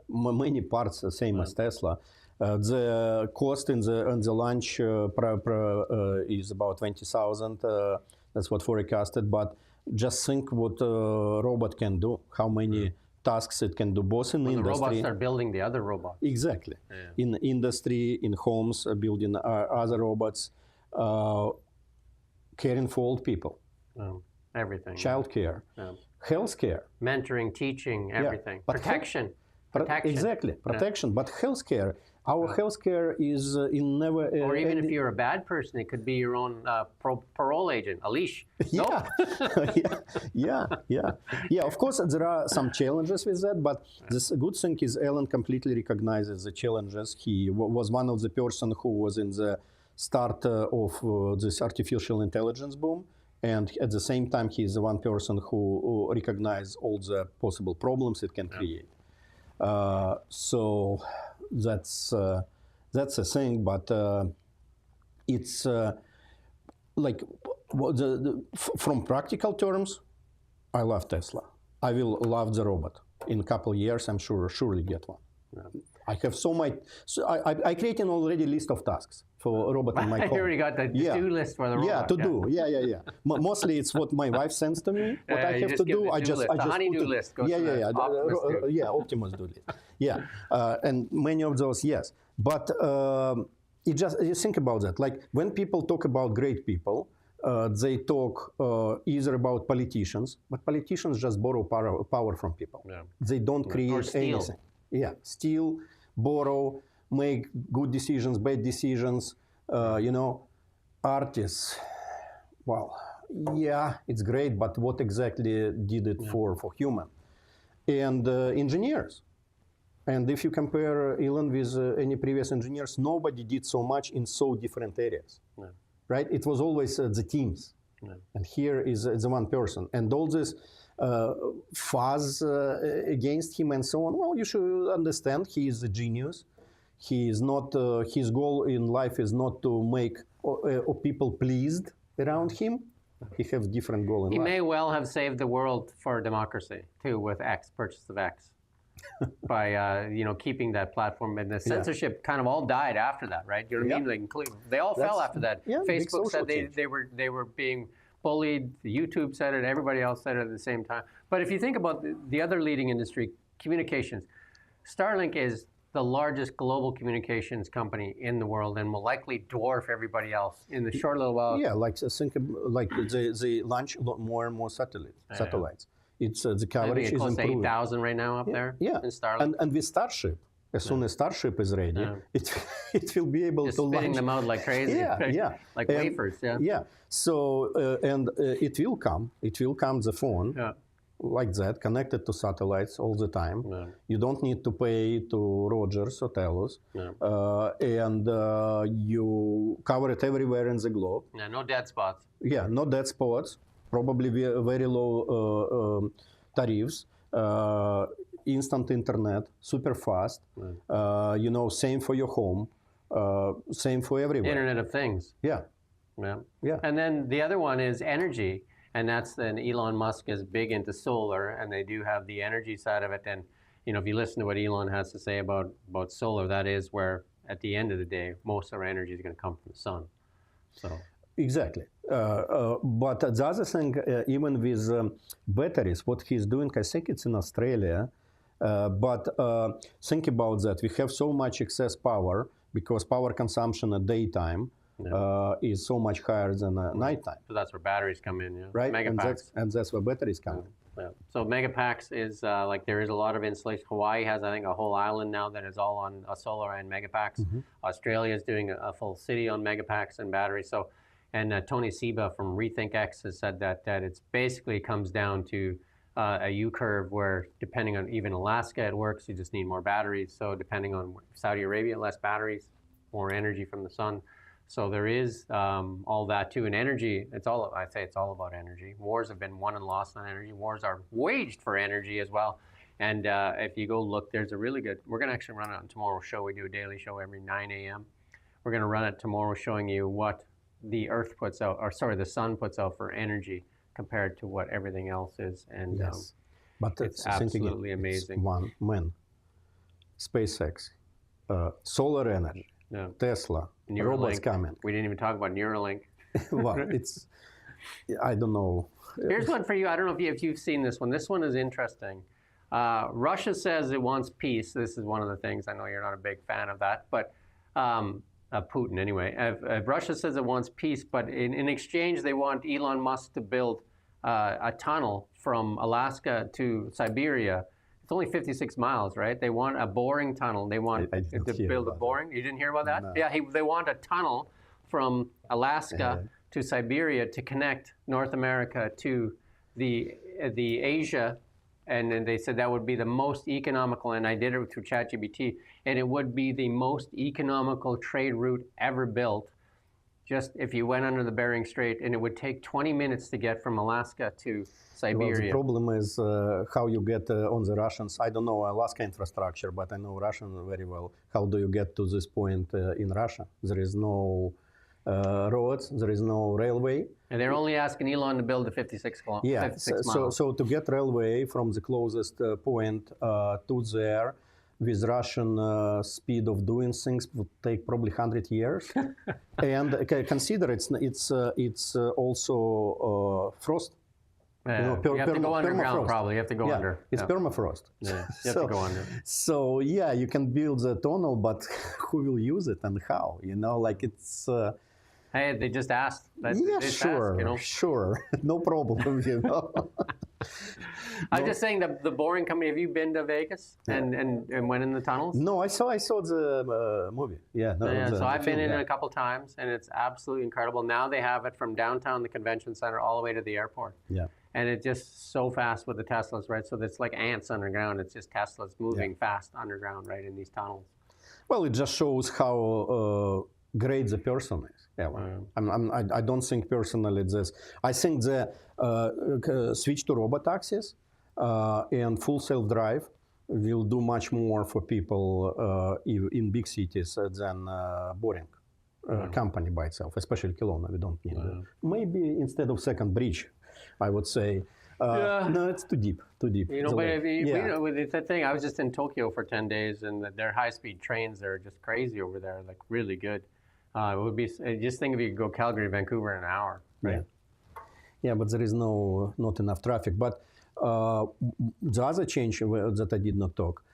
many parts same as Tesla. The cost in the launch is about 20,000. That's what forecasted. But just think what a robot can do. How many tasks it can do, both in industry. The robots are building the other robots. Exactly. Yeah. In industry, in homes, building other robots, caring for old people. Everything. Childcare, healthcare. Mentoring, teaching, everything. Protection. Exactly, protection. But healthcare, our healthcare is in never. Or even if you're a bad person, it could be your own parole agent, a leash. Yeah, yeah. Of course, there are some challenges with that, but the good thing is Elon completely recognizes the challenges. He was one of the person who was in the start of this artificial intelligence boom. And at the same time, he is the one person who recognizes all the possible problems it can create. So that's a thing, but it's like from practical terms, I love Tesla. I will love the robot. In a couple of years, I'm surely get one. I have I created already list of tasks for robot in my I home. already got the to-do list for the robot. Yeah, to do. Yeah. Mostly it's what my wife sends to me. What I you have just to give do, the I do just list. The put honey-do it. list goes to the Optimus do. Yeah, Optimus do list. Yeah, and many of those, yes. But you think about that. Like when people talk about great people, they talk either about politicians, but politicians just borrow power from people. Yeah. They don't Or create steal. anything. Yeah, steal, borrow, make good decisions, bad decisions. Artists. Well, yeah, it's great, but what exactly did it for human? And engineers. And if you compare Elon with any previous engineers, nobody did so much in so different areas. Yeah. Right? It was always the teams. Yeah. And here is the one person. And all this fuss against him and so on, well, you should understand he is a genius. He is not, his goal in life is not to make people pleased around him. He has different goal in He life. may well have saved the world for democracy too with purchase of X, by keeping that platform, and the censorship kind of all died after that, right? You know what I mean? Like, they all fell after that. Yeah, big Facebook said social change. they were being bullied. YouTube said it. Everybody else said it at the same time. But if you think about the other leading industry, communications, Starlink is the largest global communications company in the world and will likely dwarf everybody else in the short little while. Yeah, like they launch more and more satellites. It's the I think coverage it's is close to improving. 8,000 right now up there Yeah, in Starlink. and with Starship, as soon as Starship is ready, it will be able Just to spitting launch. them out like crazy. Yeah. Like And- wafers, yeah. Yeah. So it will come. It will come. The phone Yeah. like that, connected to satellites all the time. Yeah. You don't need to pay to Rogers or Telus, and you cover it everywhere in the globe. Yeah, no dead spots. Yeah, no dead spots. Probably very low tariffs. Instant internet, super fast. Same for your home. Same for everywhere. Internet of Things. Yeah. Yeah. And then the other one is energy. And that's then Elon Musk is big into solar, and they do have the energy side of it. And, if you listen to what Elon has to say about solar, that is where, at the end of the day, most of our energy is going to come from the sun. So. Exactly. But the other thing, even with batteries, what he's doing, I think it's in Australia. But think about that. We have so much excess power because power consumption at daytime is so much higher than nighttime. So that's where batteries come in, yeah. Right? Megapacks. And that's where batteries come in. Yeah. So Megapacks is there is a lot of installation. Hawaii has, I think, a whole island now that is all on solar and Megapacks. Australia is doing a full city on Megapacks and batteries. So, and Tony Seba from Rethink X has said that it's basically comes down to a U-curve where, depending on even Alaska, it works. You just need more batteries. So depending on Saudi Arabia, less batteries, more energy from the sun. So there is all that too. And energy, I'd say it's all about energy. Wars have been won and lost on energy. Wars are waged for energy as well. And if you go look, there's a really good, we're going to actually run it on tomorrow's show. We do a daily show every 9 a.m. We're going to run it tomorrow showing you what the earth puts out, the sun puts out for energy compared to what everything else is. And But it's absolutely amazing. One man, SpaceX, solar energy, Tesla, robots coming. We didn't even talk about Neuralink. Well, I don't know. Here's one for you. I don't know if you've seen this one. This one is interesting. Russia says it wants peace. This is one of the things. I know you're not a big fan of that, but Putin anyway. Russia says it wants peace, but in exchange, they want Elon Musk to build a tunnel from Alaska to Siberia. It's only 56 miles, right? They want a boring tunnel. They want to build a boring. You didn't hear about that? No. Yeah, they want a tunnel from Alaska to Siberia to connect North America to the Asia. And then they said that would be the most economical, and I did it through ChatGPT, and it would be the most economical trade route ever built. Just if you went under the Bering Strait, and it would take 20 minutes to get from Alaska to Siberia. Well, the problem is how you get on the Russians. I don't know Alaska infrastructure, but I know Russian very well. How do you get to this point in Russia? There is no roads, there is no railway. And they're only asking Elon to build a 56 miles. So to get railway from the closest point to there, with Russian speed of doing things would take probably 100 years. And consider it's also frost. Yeah. You have to go underground, permafrost. probably. You have to go Yeah, under. it's Yeah. permafrost. Yeah. You have to go under. So yeah, you can build the tunnel, but who will use it and how? Like it's. Hey, they just asked. Yeah, They just sure, asked, sure, no problem. I'm just saying the Boring Company. Have you been to Vegas and went in the tunnels? No, I saw the movie. Yeah, no, Yeah, so I've been in yeah. it a couple times, and it's absolutely incredible. Now they have it from downtown, the convention center, all the way to the airport. Yeah. And it's just so fast with the Teslas, right? So it's like ants underground. It's just Teslas moving fast underground, right, in these tunnels. Well, it just shows how great the person is. Yeah, I don't think personally this. I think the switch to robotaxis and full self-drive will do much more for people in big cities than Boring company by itself, especially Kelowna. We don't need it. Maybe instead of second bridge, I would say. No, it's too deep. Too deep. You know, but it's that thing. I was just in Tokyo for 10 days, and their high-speed trains are just crazy over there, like really good. It would be just think if you could go Calgary, Vancouver in an hour, right? Yeah, but there is not enough traffic. But the other change that I did not talk,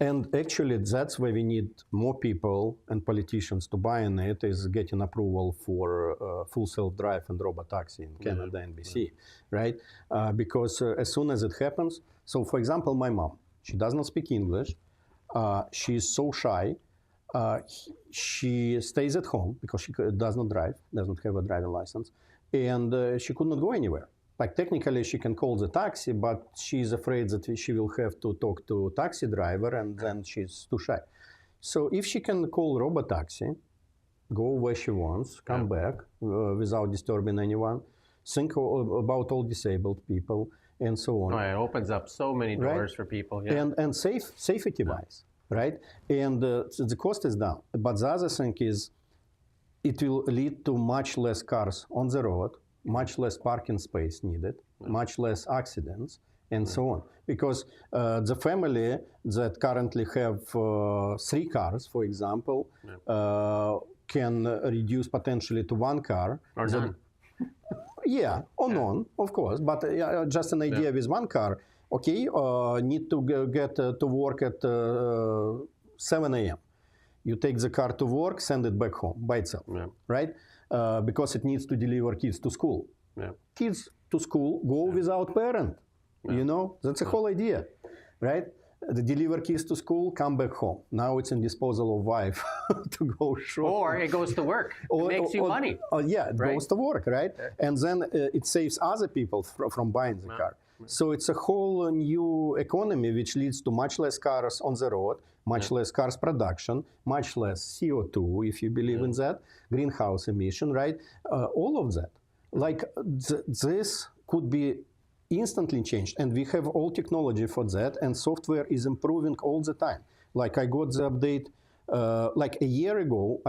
and actually that's why we need more people and politicians to buy in it, is getting approval for full self-drive and robotaxi in Canada and BC, right? Because as soon as it happens, so for example, my mom, she does not speak English. She's so shy. She stays at home because she does not drive, doesn't have a driving license, and she could not go anywhere. Like technically she can call the taxi, but she's afraid that she will have to talk to taxi driver, and then she's too shy. So if she can call robotaxi, go where she wants, come back without disturbing anyone, think about all disabled people and so on. Oh, it opens up so many doors for people. Yeah. And safety-wise. Right? And the cost is down. But the other thing is, it will lead to much less cars on the road, much less parking space needed, much less accidents, and so on. Because the family that currently have 3 cars, for example, can reduce potentially to 1 car. Or none. Yeah, or none, of course. But just an idea with 1 car. Okay, need to get to work at 7 a.m. You take the car to work, send it back home by itself, right? Because it needs to deliver kids to school. Kids to school go without parent. You know, that's the whole idea, right? They deliver kids to school, come back home. Now it's in disposal of wife to go shopping. Or it goes to work. It makes you money. It goes to work, right? And then it saves other people from buying the car. So it's a whole new economy which leads to much less cars on the road, much less cars production, much less CO2, if you believe in that, greenhouse emission, right? All of that. Like this could be instantly changed, and we have all technology for that, and software is improving all the time. Like I got the update like a year ago.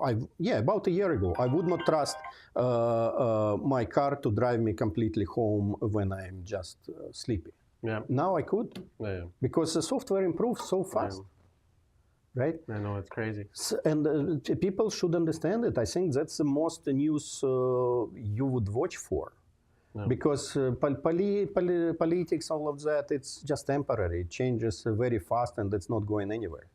About a year ago, I would not trust my car to drive me completely home when I'm just sleepy. Now I could, because the software improves so fast, right? I know, it's crazy. And people should understand it. I think that's the most news you would watch for. Because politics, all of that, it's just temporary. It changes very fast, and it's not going anywhere.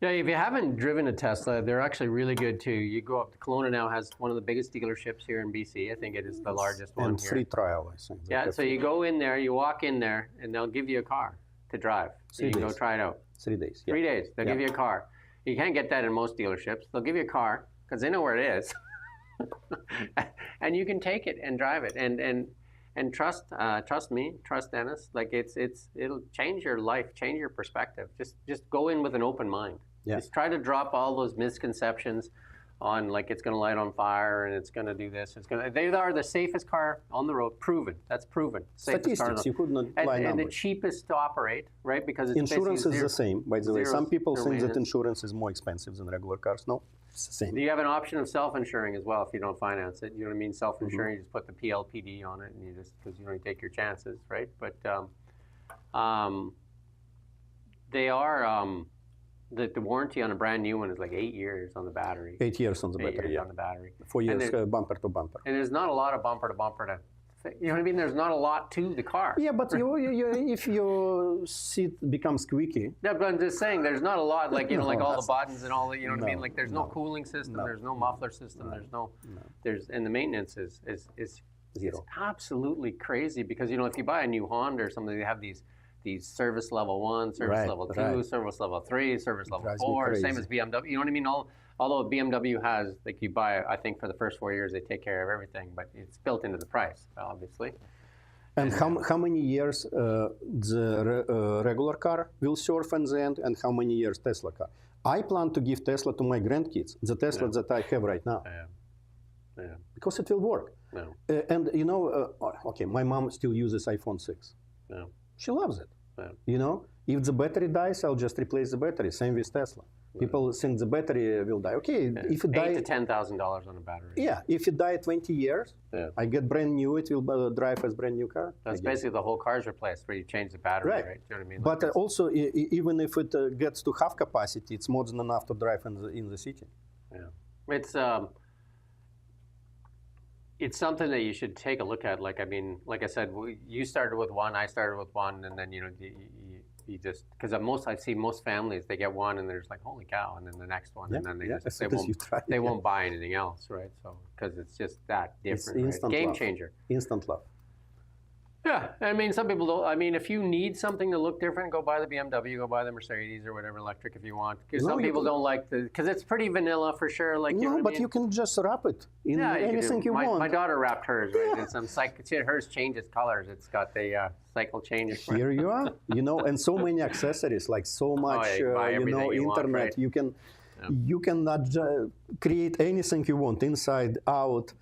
Yeah, if you haven't driven a Tesla, they're actually really good too. You go up to Kelowna now, has one of the biggest dealerships here in BC. I think it is the largest one and here. Free trial, I think. Yeah, so you go in there, you walk in there, and they'll give you a car to drive. So you can go try it out. 3 days. 3 days. They'll give you a car. You can't get that in most dealerships. They'll give you a car because they know where it is. And you can take it and drive it. And trust me, trust Dennis. Like it'll change your life, change your perspective. Just go in with an open mind. Just try to drop all those misconceptions on like it's going to light on fire and it's going to do this. They are the safest car on the road, proven. That's proven. Statistics, you could not lie numbers. And the cheapest to operate, right? Because it's insurance is the same, by the way. Some people think that insurance is more expensive than regular cars. No, it's the same. You have an option of self-insuring as well if you don't finance it. You know what I mean? Self-insuring, you just put the PLPD on it, and you just because you don't take your chances, right? But They are. The warranty on a brand new one is like 8 years on the battery. 8 years on the 8 battery. years Yeah. on the battery. 4 years there- bumper to bumper. And there's not a lot of bumper to bumper to. You know what I mean? There's not a lot to the car. Yeah, but if your seat becomes squeaky, Yeah, but I'm just saying, there's not a lot, like, you know, No, like all the that's- buttons and all the, you know what I mean? No, Like, there's no no, cooling system, no, there's no muffler system, and the maintenance is Zero. absolutely crazy because, you know, if you buy a new Honda or something, they have these service level 1, service Right, level 2, right. service level 3, service level Drives me 4, same crazy. as BMW. You know what I mean? Although BMW has, like, you buy, I think for the first 4 years, they take care of everything, but it's built into the price, obviously. and how many years the regular car will surf in the end, and how many years Tesla car? I plan to give Tesla to my grandkids, the Tesla that I have right now, Yeah. because it will work. No. And you know, okay, my mom still uses iPhone 6. No. She loves it. Yeah. You know, if the battery dies, I'll just replace the battery. Same with Tesla. People think the battery will die. Okay, if it $8,000 dies, to $10,000 on a battery. yeah, if it died 20 years, Yeah. I get brand new. It will drive as brand new car. That's again. basically the whole car's replaced, where you change the battery, right? Right. You know what I mean? But Like it's- also, even if it gets to half capacity, it's more than enough to drive in the city. it's something that you should take a look at. Like, I mean, like I said, you started with one, I started with one, and then, you know, you just, because I see most families, they get one and there's like, holy cow, and then the next one, and then they as just, soon as you try, they won't buy anything else, right? So, because it's just that It's different, right? instant Game love. changer. Instant love. Yeah, I mean, some people don't. I mean, if you need something to look different, go buy the BMW, go buy the Mercedes or whatever electric if you want. Because No, some you people can- don't like because it's pretty vanilla for sure. Like, you know No, what but I mean? you can just wrap it in Yeah, you can do- anything you my, want. My daughter wrapped hers, right? Yeah. And some hers changes colors. It's got the cycle changes. Here you are, you know, and so many accessories, like so much, you can buy you know, everything you want, internet. right? You can create anything you want, inside, out.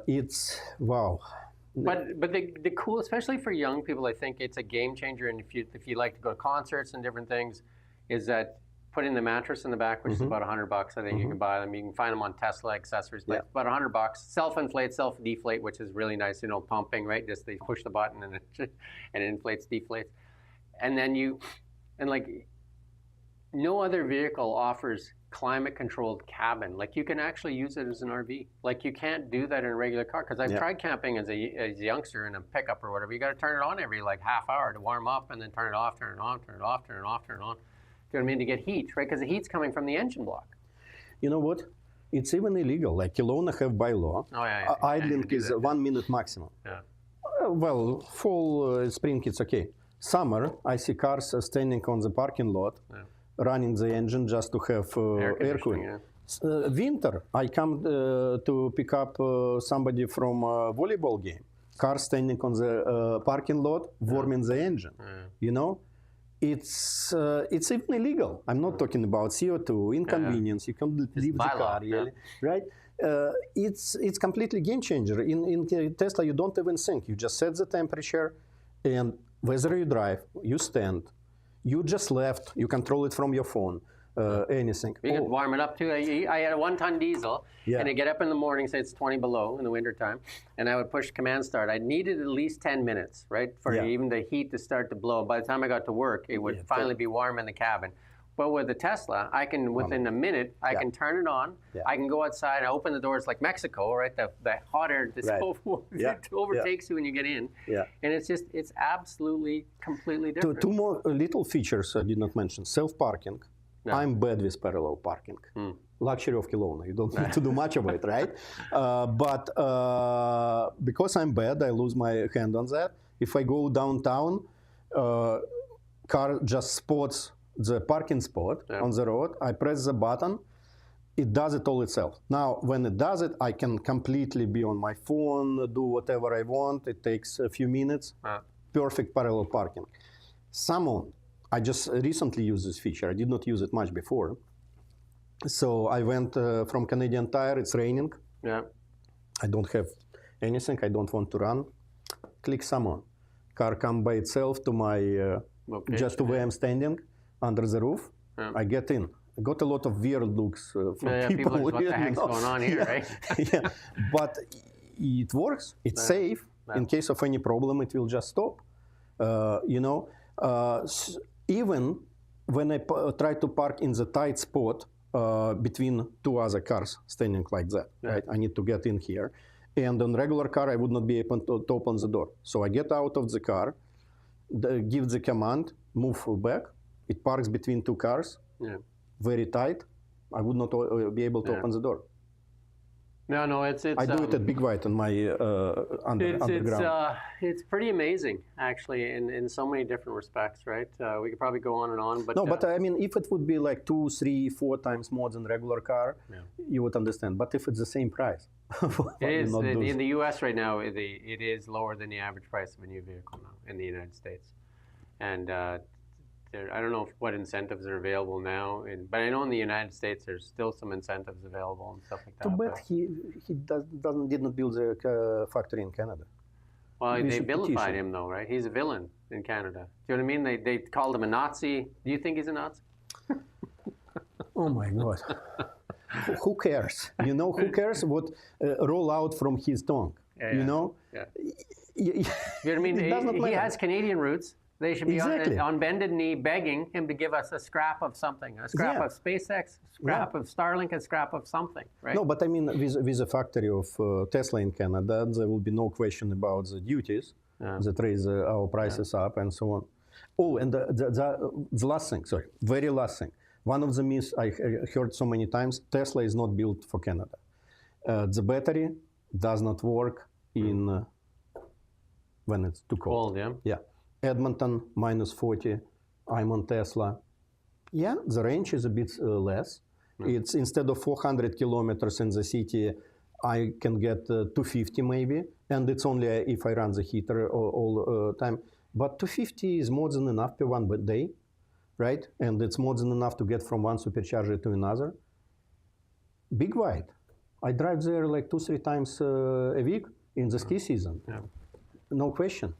It's wow. But the cool, especially for young people, I think it's a game changer. And if you like to go to concerts and different things, is that putting the mattress in the back, which is about $100. I think you can buy them. You can find them on Tesla accessories. But about $100. Self-inflate, self-deflate, which is really nice. You know, pumping, right? Just they push the button and it inflates, deflates, and then no other vehicle offers climate-controlled cabin. Like, you can actually use it as an RV. Like, you can't do that in a regular car. Because I've tried camping as a youngster in a pickup or whatever. You got to turn it on every like half hour to warm up, and then turn it off, turn it on, turn it off, turn it off, turn it on. Do you know what I mean? To get heat, right? Because the heat's coming from the engine block. You know what? It's even illegal. Like Kelowna have by law, Oh yeah. idling is 1 minute maximum. Yeah. Well, fall, spring, it's okay. Summer, I see cars standing on the parking lot, running the engine just to have air cooling. Yeah. Winter, I come to pick up somebody from a volleyball game. Car standing on the parking lot, warming the engine. You know, it's even illegal. I'm not talking about CO2 inconvenience. You can leave the bylaw, car, really, right? It's completely game changer. In Tesla, you don't even think. You just set the temperature, and whether you drive, you stand, you just left, you control it from your phone, anything. You can warm it up too. I had a 1-ton diesel, Yeah. and I get up in the morning, say it's 20 below in the wintertime, and I would push command start. I needed at least 10 minutes, right, for even the heat to start to blow. By the time I got to work, it would finally be warm in the cabin. But with the Tesla, I can, within a minute, I can turn it on. Yeah. I can go outside, I open the doors like Mexico, right? The hot air just overtakes you when you get in. Yeah. And it's absolutely, completely different. Two more little features I did not mention. Self-parking. I'm bad with parallel parking. Luxury of Kelowna. You don't need to do much of it, right? But because I'm bad, I lose my hand on that. If I go downtown, car just spots the parking spot on the road. I press the button. It does it all itself. Now, when it does it, I can completely be on my phone, do whatever I want. It takes a few minutes. Perfect parallel parking. Someone, I just recently used this feature. I did not use it much before. So I went from Canadian Tire. It's raining. Yeah. I don't have anything. I don't want to run. Click Summon. Car come by itself to my, just to where I'm standing, under the roof. I get in. I got a lot of weird looks from people. Like, what the heck's going on here, right? Yeah, but it works. It's safe. In case of any problem, it will just stop. You know, even when I try to park in the tight spot between two other cars standing like that, right? I need to get in here. And on regular car, I would not be able to open the door. So I get out of the car, give the command, move back. It parks between two cars, very tight. I would not be able to open the door. No, it's I do it at Big White on my underground. It's pretty amazing, actually, in so many different respects, right? We could probably go on and on, but no, but I mean, if it would be like 2, 3, 4 times more than regular car, you would understand. But if it's the same price, it is in the U.S. right now. It is lower than the average price of a new vehicle now in the United States, and I don't know what incentives are available now, but I know in the United States there's still some incentives available and stuff like that. Too bad he didn't build a factory in Canada. Well, they vilified him though, right? He's a villain in Canada. Do you know what I mean? They called him a Nazi. Do you think he's a Nazi? Oh my God. Who cares? You know, who cares what roll out from his tongue? You know? Yeah. You know what I mean? He has Canadian roots. They should be on bended knee begging him to give us a scrap of something, a scrap of SpaceX, a scrap of Starlink, a scrap of something, right? No, but I mean, with a factory of Tesla in Canada, there will be no question about the duties that raise our prices up and so on. Oh, and the last thing, very last thing. One of the myths I heard so many times, Tesla is not built for Canada. The battery does not work in when it's too cold. Yeah. Edmonton, minus 40. I'm on Tesla. Yeah, the range is a bit less. It's instead of 400 kilometers in the city, I can get 250 maybe. And it's only if I run the heater all time. But 250 is more than enough per one day, right? And it's more than enough to get from one supercharger to another. Big White. I drive there like 2-3 times a week in the ski season. No question.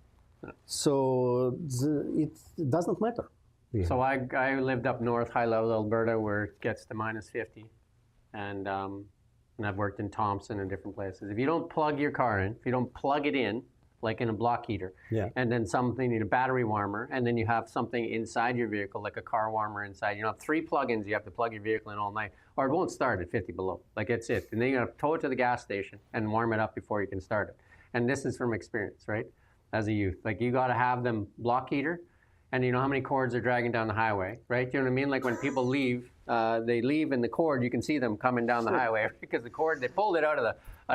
So it doesn't matter. So I lived up north, high level Alberta, where it gets to minus 50, and I've worked in Thompson and different places. If you don't plug your car in, if you don't plug it in, like in a block heater, and then something in a battery warmer, and then you have something inside your vehicle, like a car warmer inside, you have 3 plug-ins, you have to plug your vehicle in all night, or it won't start at 50 below. Like it's it. And then you got to tow it to the gas station and warm it up before you can start it. And this is from experience, right? As a youth, like you got to have them block heater, and you know how many cords are dragging down the highway, right? You know what I mean? Like when people leave, they leave in the cord, you can see them coming down the highway because the cord, they pulled it out of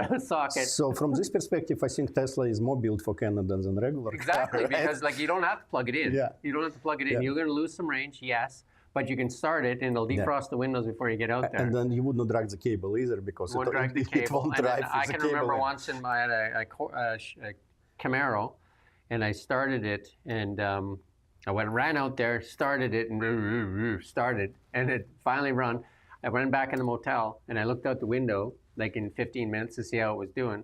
the socket. So from this perspective, I think Tesla is more built for Canada than regular Exactly, car, right? Because like you don't have to plug it in. You don't have to plug it in. You're going to lose some range, yes, but you can start it and it'll defrost the windows before you get out there. And then you would not drag the cable either because it won't drive the cable. I can remember once I had a Camaro. And I started it, and I ran out there, started it, and started, and it finally run. I went back in the motel, and I looked out the window, like in 15 minutes to see how it was doing,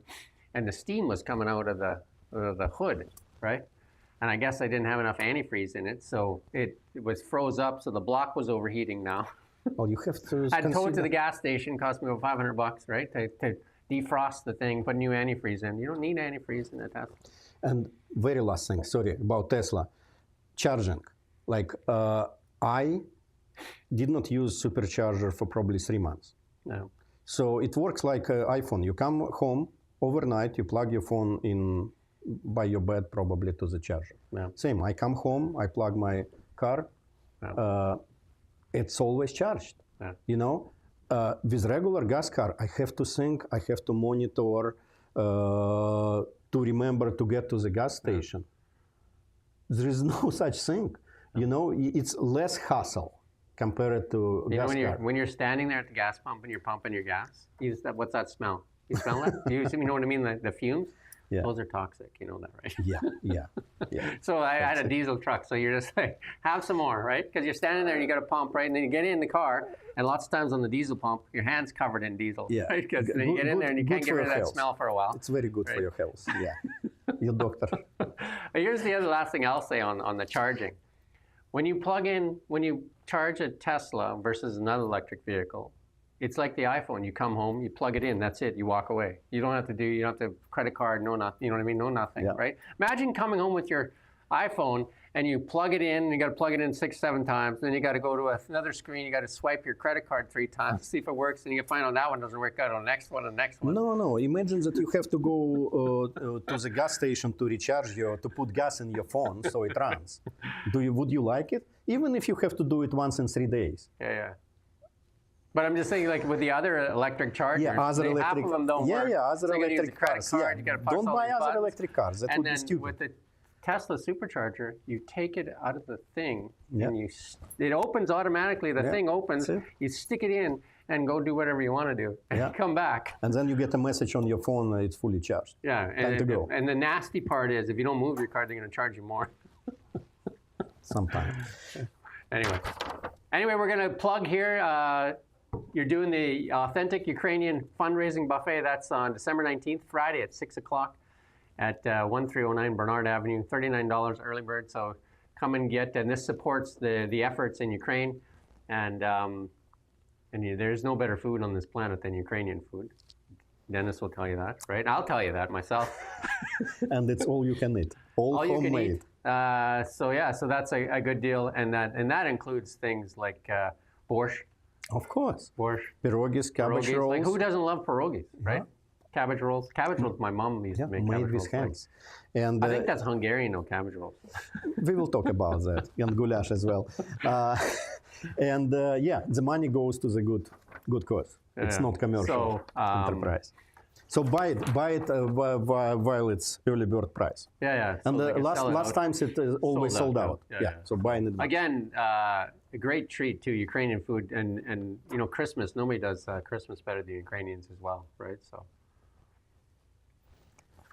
and the steam was coming out of the hood, right? And I guess I didn't have enough antifreeze in it, so it was froze up, so the block was overheating now. Well, you have to. I towed it to the gas station, cost me about $500, right, to defrost the thing, put new antifreeze in. You don't need antifreeze in a Tesla. And very last thing, sorry, about Tesla. Charging. Like, I did not use supercharger for probably 3 months. No. So it works like iPhone. You come home overnight, you plug your phone in by your bed probably to the charger. Same, I come home, I plug my car, it's always charged. You know, with regular gas car, I have to think, I have to monitor, to remember to get to the gas station. There is no such thing. You know, it's less hassle compared to gas car. When you're standing there at the gas pump and you're pumping your gas, what's that smell? You smell it? You know what I mean? The fumes? Yeah. Those are toxic. You know that, right? Yeah. So I had a diesel truck. So you're just like, have some more, right? Because you're standing there and you got to pump, right? And then you get in the car, and lots of times on the diesel pump, your hand's covered in diesel, right? Because then you get in there and you can't get rid of that smell for a while. It's very good for your health. Yeah. Your doctor. Here's the other last thing I'll say on the charging. When you charge a Tesla versus another electric vehicle, it's like the iPhone. You come home, you plug it in, that's it, you walk away. You don't have to credit card, no nothing, you know what I mean? No nothing, right? Imagine coming home with your iPhone and you plug it in, and you got to plug it in 6-7 times. Then you got to go to another screen. You got to swipe your credit card 3 times, see if it works, and you find out that one doesn't work out on the next one and the next one. No. Imagine that you have to go to the gas station to recharge to put gas in your phone so it runs. Would you like it? Even if you have to do it once in 3 days. Yeah. But I'm just saying, like with the other electric chargers, half of them don't work. Yeah, other so you electric credit cars. Card, you gotta Don't buy other buttons. electric cars. That and would be stupid. With the Tesla supercharger, you take it out of the thing, and it opens automatically. The thing opens. You stick it in and go do whatever you want to do, and you come back. And then you get a message on your phone. It's fully charged. Yeah, and the nasty part is, if you don't move your car, they're going to charge you more. Sometimes. Anyway, we're going to plug here. You're doing the Authentic Ukrainian Fundraising Buffet. That's on December 19th, Friday at 6 o'clock at 1309 Bernard Avenue. $39 early bird. So come and get. And this supports the efforts in Ukraine. And there's no better food on this planet than Ukrainian food. Dennis will tell you that, right? I'll tell you that myself. And it's all you can eat. All homemade. You can eat. So that's a good deal. And that includes things like borscht. Of course. Borscht. Pierogies, cabbage rolls. Like, who doesn't love pierogies, right? Cabbage rolls. Cabbage rolls, my mom used to make cabbage rolls. Hands. And, I think that's Hungarian, no cabbage rolls. We will talk about that. And goulash as well. The money goes to the good cause. It's not commercial enterprise. So buy it while it's early bird price. Yeah. And last times it is always sold out. Yeah. So buy in advance. Again, a great treat to Ukrainian food, and Christmas. Nobody does Christmas better than Ukrainians as well, right? So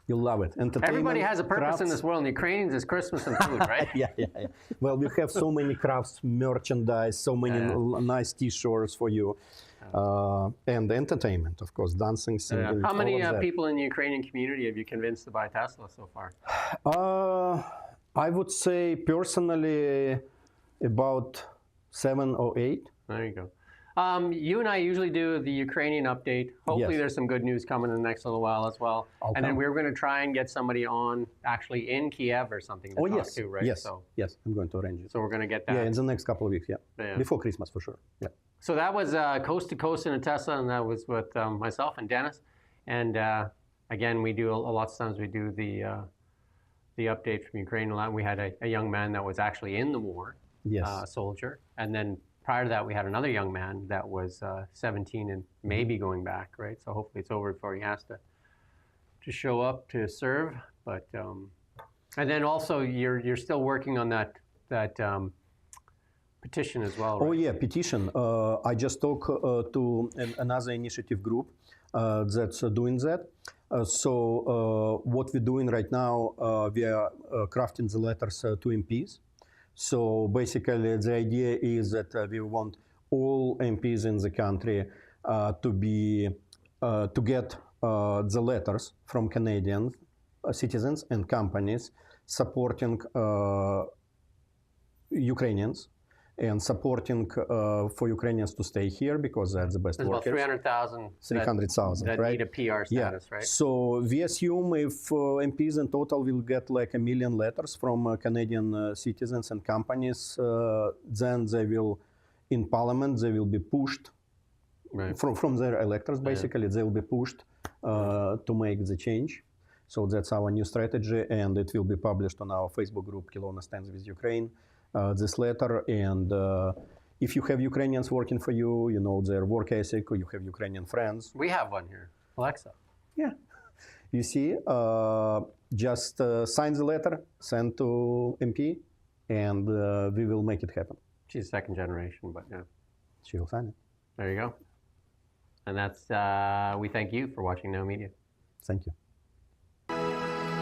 you'll love it. Everybody has a purpose in this world, and Ukrainians is Christmas and food, right? Yeah. Well, we have so many crafts, merchandise, so many nice T-shirts for you. And entertainment, of course, dancing, singing. How many people in the Ukrainian community have you convinced to buy Tesla so far? I would say personally about 7 or 8. There you go. You and I usually do the Ukrainian update. Hopefully there's some good news coming in the next little while as well. Then we're going to try and get somebody on actually in Kiev or something to talk to, right? Yes, I'm going to arrange it. So we're going to get that. Yeah, in the next couple of weeks, before Christmas for sure. Yeah. So that was Coast to Coast in a Tesla, and that was with myself and Dennis. And again, we do lots of times we do the update from Ukraine. We had a young man that was actually in the war, soldier, and then prior to that, we had another young man that was 17 and maybe going back, right? So hopefully it's over before he has to show up to serve. But and then also you're still working on that petition as well, right? Oh yeah, petition. I just talked to another initiative group that's doing that. So what we're doing right now, we are crafting the letters to MPs. So basically, the idea is that we want all MPs in the country to get the letters from Canadian citizens and companies supporting Ukrainians and supporting for Ukrainians to stay here because that's the best workers. There's about 300,000, that right? need a PR status, right? So we assume if MPs in total will get like 1 million letters from Canadian citizens and companies, then they will, in Parliament, they will be pushed from their electors, basically. They will be pushed to make the change. So that's our new strategy, and it will be published on our Facebook group, Kilona Stands with Ukraine. This letter, and if you have Ukrainians working for you, you know their work ethic, or you have Ukrainian friends. We have one here, Alexa. Yeah. You see, just sign the letter, send to MP, and we will make it happen. She's second generation, but yeah. She will sign it. There you go. And that's, we thank you for watching Now Media. Thank you.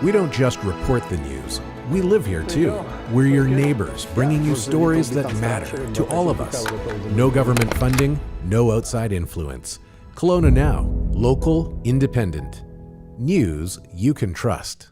We don't just report the news. We live here too. We're your neighbors, bringing you stories that matter to all of us. No government funding, no outside influence. Kelowna Now, local, independent. News you can trust.